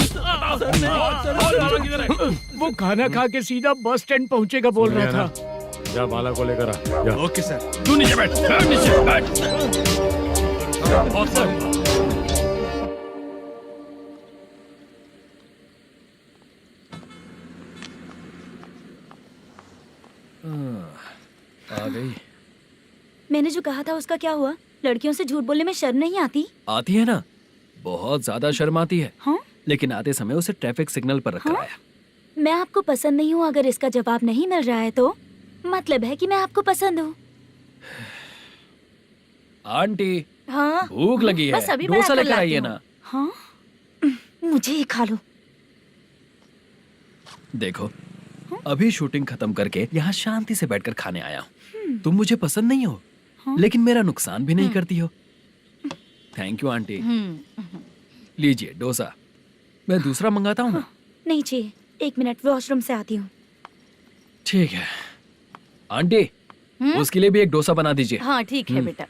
वो खाना खा के सीधा बस स्टैंड पहुंचेगा बोल रहा था। जा बाला को लेकर आ। जा। Okay sir. तू नीचे बैठ, नीचे बैठ। आ गई। मैंने जो कहा था उसका क्या हुआ? लड़कियों से झूठ बोलने में शर्म नहीं आती? आती है ना, बहुत ज्यादा शर्म आती है। हाँ? लेकिन आते समय उसे ट्रैफिक सिग्नल पर रखकर आया। मैं आपको पसंद नहीं हूँ, अगर इसका जवाब नहीं मिल रहा है तो मतलब है कि मैं आपको पसंद हूँ। आंटी हाँ भूख लगी है, बस अभी डोसा बनाकर लेकर लाती आइए हूँ। ना। हाँ मुझे ही खा लो। देखो अभी शूटिंग खत्म करके यहाँ शांति से बैठकर खाने आया हूँ। तुम मुझे पसंद नहीं हो, लेकिन मेरा नुकसान भी नहीं करती हो। Thank you aunty. लीजिए डोसा। मैं दूसरा मंगाता हूँ ना। नहीं चाहिए, 1 मिनट वॉशरूम से आती हूँ। ठीक है आंटी, उसके लिए भी एक डोसा बना दीजिए। हाँ ठीक है बेटा।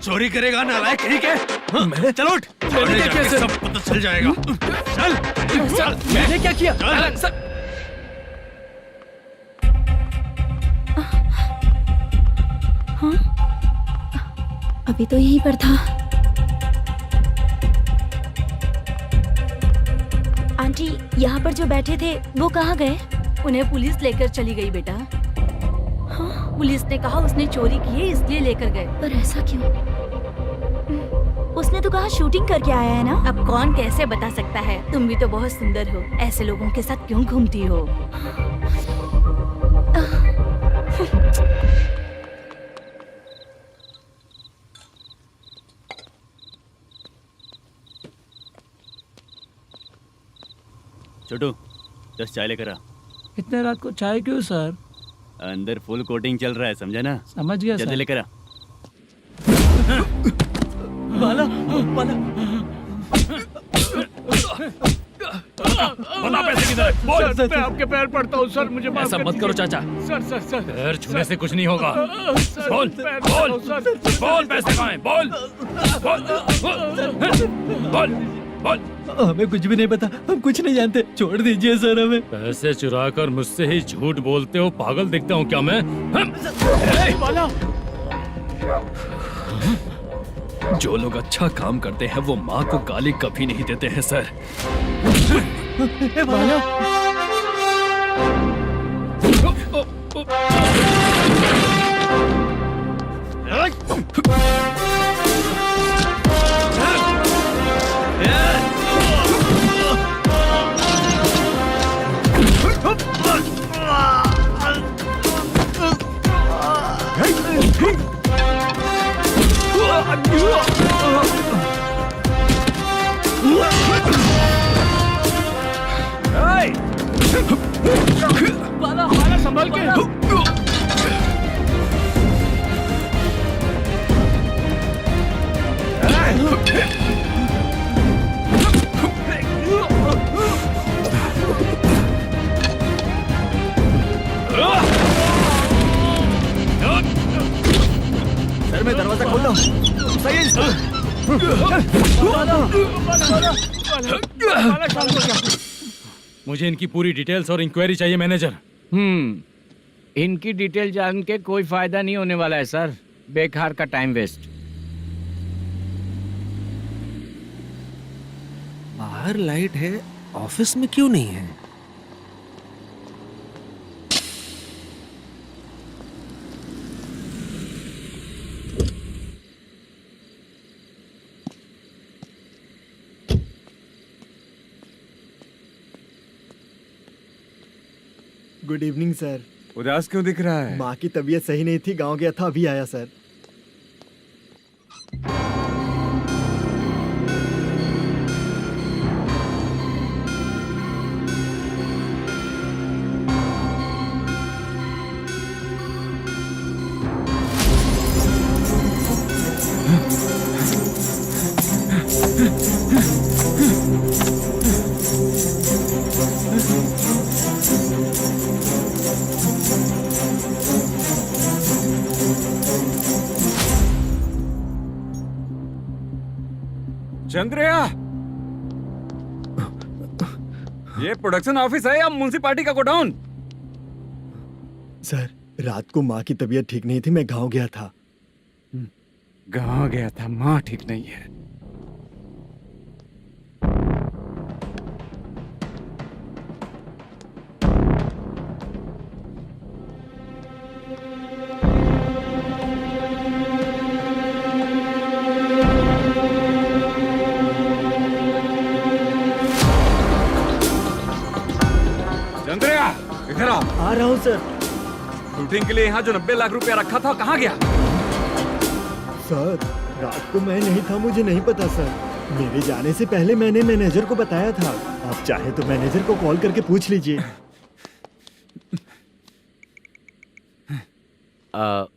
चोरी करेगा नालायक कहीं के? हाँ, चलो उठ। मैंने क्या किया सर? सब पता चल जाएगा। चल सर मैंने क्या किया? सर हाँ? अभी तो यहीं पर था। आंटी यहाँ पर जो बैठे थे वो कहाँ गए? उन्हें पुलिस लेकर चली गई बेटा। हाँ? पुलिस ने कहा उसने चोरी की है इसलिए लेकर गए। पर ऐसा क्यों? उसने तो कहा शूटिंग करके आया है ना। अब कौन कैसे बता सकता है? तुम भी तो बहुत सुंदर हो, ऐसे लोगों के साथ क्यों घूमती हो? छोटू 10 चाय लेकर आ। इतने रात को चाय क्यों सर? अंदर फुल कोटिंग चल रहा है, समझा ना? समझ गया जल्दी सर। लेकर आ। बाला बाला बता पैसे किधर है? बोल। सर मैं आपके पैर पड़ता हूँ सर, मुझे माफ ऐसा कर मत करो चाचा। सर सर सर पैर छूने से कुछ नहीं होगा। सर, बोल पैर बोल पड़ता हूँ, सर। बोल, पैसे कहाँ हैं? बोल बोल बोल बोल। हमें कुछ भी नहीं पता, हम कुछ नहीं जानते, छोड़ दीजिए सर हमें। पैसे चुराकर मुझसे ही झूठ बोलते हो, पागल दिखता हूँ क्या मैं? जो लोग अच्छा काम करते हैं वो माँ को गाली कभी नहीं देते हैं सर। बाला बाला संभाल के। सर मैं दरवाजा खोलता हूँ। सही है। मुझे इनकी पूरी डिटेल्स और इंक्वायरी चाहिए मैनेजर। इनकी डिटेल जान के कोई फायदा नहीं होने वाला है सर, बेकार का टाइम वेस्ट। बाहर लाइट है, ऑफिस में क्यों नहीं है? Good evening sir. उदास क्यों दिख रहा है? माँ की तबीयत सही नहीं थी, गांव गया था, अभी आया सर। चंद्रया, ये प्रोडक्शन ऑफिस है या म्युनिसिपालिटी का गोडाउन? सर रात को माँ की तबीयत ठीक नहीं थी, मैं गांव गया था। गांव गया था, माँ ठीक नहीं है। सर। शूटिंग के लिए यहाँ जो 90 लाख रुपया रखा था कहाँ गया? सर रात को मैं नहीं था, मुझे नहीं पता सर। मेरे जाने से पहले मैंने मैनेजर को बताया था। आप चाहे तो मैनेजर को कॉल करके पूछ लीजिए।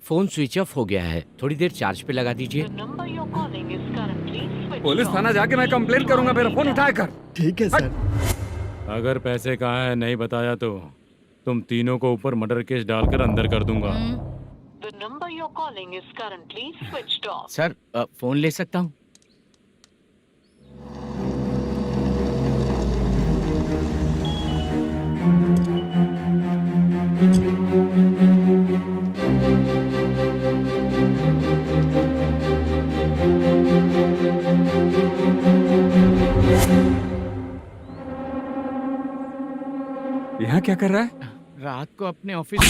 फोन स्विच ऑफ हो गया है, थोड़ी देर चार्ज पे लगा दीजिए। पुलिस थाना जाके मैं कंप्लेंट करूंगा, मेरा फोन उठाया कर। ठीक है सर। अगर पैसे कहाँ है नहीं बताया तो तुम तीनों को ऊपर मर्डर केस डालकर अंदर कर दूंगा। The number you're calling is currently switched off. Sir phone ले सकता हूँ? यहाँ क्या कर रहा है? रात को अपने ऑफिस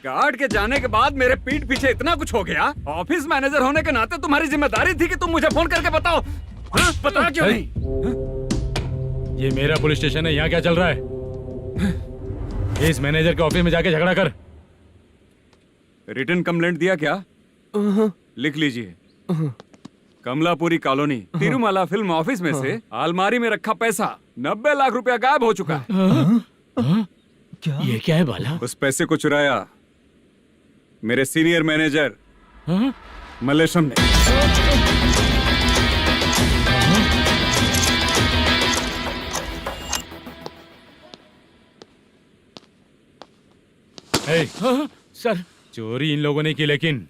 गार्ड के जाने के बाद मेरे पीठ पीछे इतना कुछ हो गया। ऑफिस मैनेजर होने के नाते तुम्हारी जिम्मेदारी थी कि तुम मुझे फोन करके बताओ। हाँ? बता क्यों नहीं? ये मेरा पुलिस स्टेशन है, यहाँ क्या चल रहा है? इस मैनेजर के ऑफिस में जाके झगड़ा कर। रिटन कंप्लेंट दिया क्या? लिख लीजिए। Kamalapuri colony Tirumala film office में से अलमारी में रखा पैसा 90 लाख रुपया गायब हो चुका है। ये क्या है बाला? उस पैसे को चुराया मेरे सीनियर मैनेजर मल्लेशम ने। सर चोरी इन लोगों ने की, लेकिन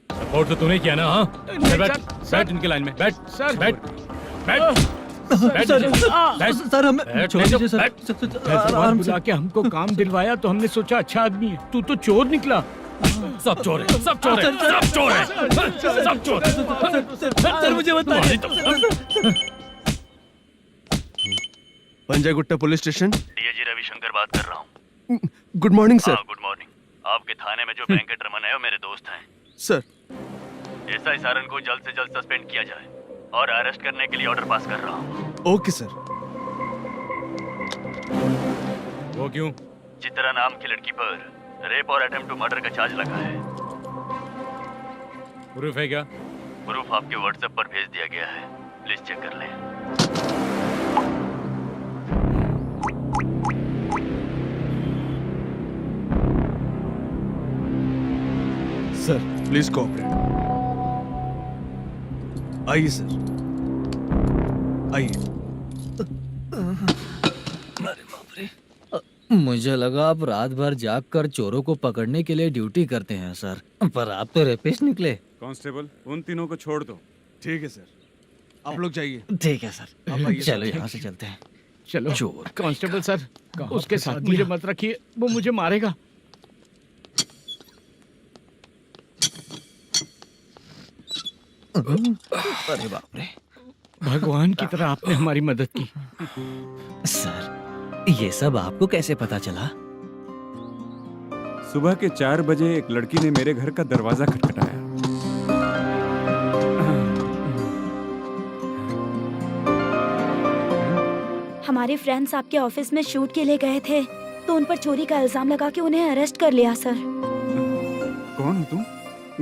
सपोर्ट तो तूने किया ना? हाँ बैठ बैठ इनके लाइन में बैठ। सर बैठ बैठ सर हमें छोड़ दीजिए सर। आराम से के हमको काम दिलवाया तो हमने सोचा अच्छा आदमी है, तू तो चोर निकला। सब चोर है, सब चोर है, सब चोर है, सब चोर है। सर मुझे बताइए। Panjagutta police station. DIG Ravishankar बात कर रहा हूँ। Good morning sir. Good morning. आपके थाने में जो वेंकट रमन है वो मेरे दोस्त हैं। सर एसआई सारन को जल्द से जल्द सस्पेंड किया जाए और अरेस्ट करने के लिए ऑर्डर पास कर रहा हूँ। Okay sir. वो क्यों? चित्रा नाम की लड़की पर रेप और अटेम्प्ट टू मर्डर का चार्ज लगा है। प्रूफ है क्या? प्रूफ आपके व्हाट्सएप पर भेज दिया गया है, प्लीज चेक कर लें। Sir please cooperate. आइए सर, आइए। मुझे लगा आप रात भर जाग कर चोरों को पकड़ने के लिए ड्यूटी करते हैं सर, पर आप तो रेपिस्ट निकले। कांस्टेबल उन तीनों को छोड़ दो। ठीक है सर, आप लोग जाइए। ठीक है सर, चलो यहाँ से चलते हैं। चलो चोर कांस्टेबल सर, उसके साथ मुझे मत रखिए, वो मुझे मारेगा। अरे बाप रे, भगवान की तरह आपने हमारी मदद की। सर ये सब आपको कैसे पता चला? सुबह के 4 बजे एक लड़की ने मेरे घर का दरवाजा खटखटाया। हमारे फ्रेंड्स आपके ऑफिस में शूट के लिए गए थे तो उन पर चोरी का इल्जाम लगा के उन्हें अरेस्ट कर लिया सर। कौन हो तुम?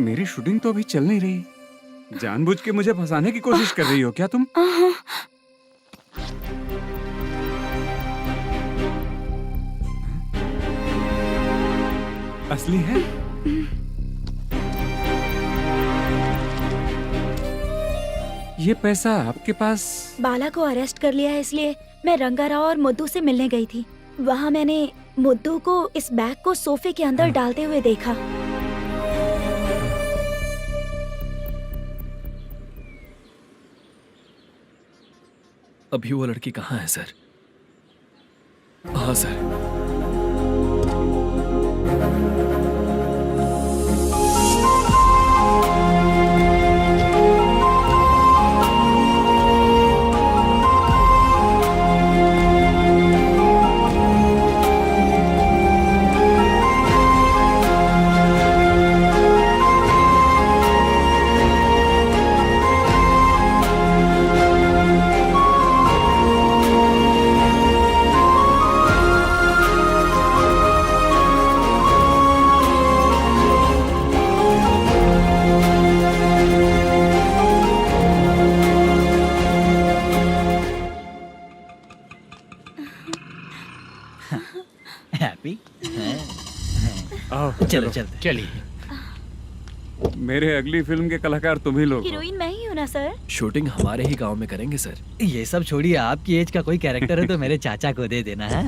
मेरी शूटिंग तो अभी चल नहीं रही। जानबूझ के मुझे फंसाने की कोशिश कर रही हो क्या तुम? असली है? ये पैसा आपके पास? बाला को अरेस्ट कर लिया है इसलिए मैं रंगाराव और मुद्दू से मिलने गई थी। वहाँ मैंने मुद्दू को इस बैग को सोफे के अंदर डालते हुए देखा। अभी वो लड़की कहाँ है सर? हाँ सर। आओ चलो चलते। चलिए। मेरे अगली फिल्म के कलाकार तुम ही लोग हो। हीरोइन मैं ही हूँ ना सर। शूटिंग हमारे ही गांव में करेंगे सर। ये सब छोड़िए, आपकी एज का कोई कैरेक्टर है तो मेरे चाचा को दे देना है।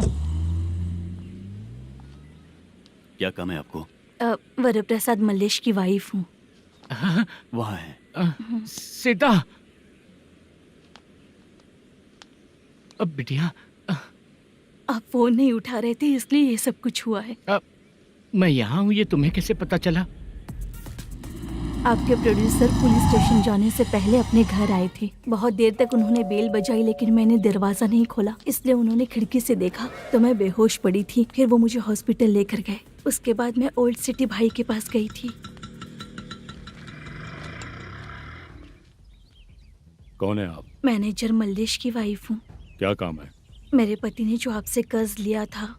क्या काम है आपको? वरप्रसाद मल्लेश की वाइफ हूँ। वहाँ है। सीता। अब बिटिया आप फोन नहीं उठा रहे थे इसलिए ये सब कुछ हुआ है। मैं यहाँ हूँ, ये तुम्हें कैसे पता चला? आपके प्रोड्यूसर पुलिस स्टेशन जाने से पहले अपने घर आए थे। बहुत देर तक उन्होंने बेल बजाई लेकिन मैंने दरवाजा नहीं खोला, इसलिए उन्होंने खिड़की से देखा तो मैं बेहोश पड़ी थी। फिर वो मुझे हॉस्पिटल लेकर गए। उसके बाद मैं ओल्ड सिटी भाई के पास गई थी। कौन है आप? मैनेजर मल्लेश की वाइफ हूँ। क्या काम है? मेरे पति ने जो आपसे कर्ज लिया था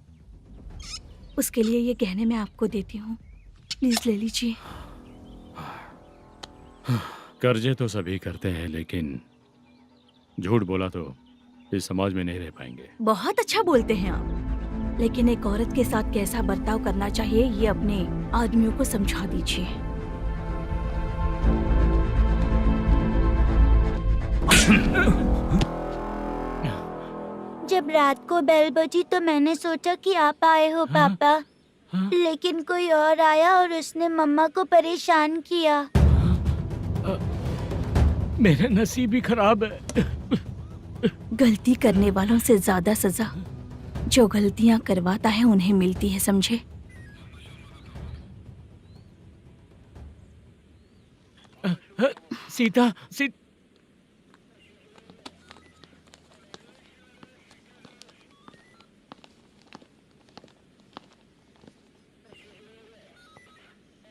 उसके लिए ये गहने मैं आपको देती हूँ, प्लीज ले लीजिए। कर्जे तो सभी करते हैं, लेकिन झूठ बोला तो इस समाज में नहीं रह पाएंगे। बहुत अच्छा बोलते हैं आप, लेकिन एक औरत के साथ कैसा बर्ताव करना चाहिए ये अपने आदमियों को समझा दीजिए। जब रात को बेल बजी तो मैंने सोचा कि आप आए हो पापा, लेकिन कोई और आया और उसने मम्मा को परेशान किया। मेरा नसीब ही खराब है। गलती करने वालों से ज्यादा सजा जो गलतियां करवाता है उन्हें मिलती है, समझे? सीता,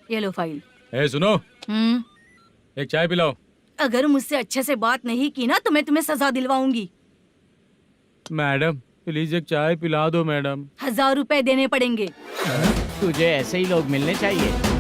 ये लो फाइल। ए सुनो, एक चाय पिलाओ। अगर मुझसे अच्छे से बात नहीं की ना तो मैं तुम्हें सजा दिलवाऊंगी। मैडम प्लीज एक चाय पिला दो मैडम। 1000 रुपए देने पड़ेंगे। तुझे ऐसे ही लोग मिलने चाहिए।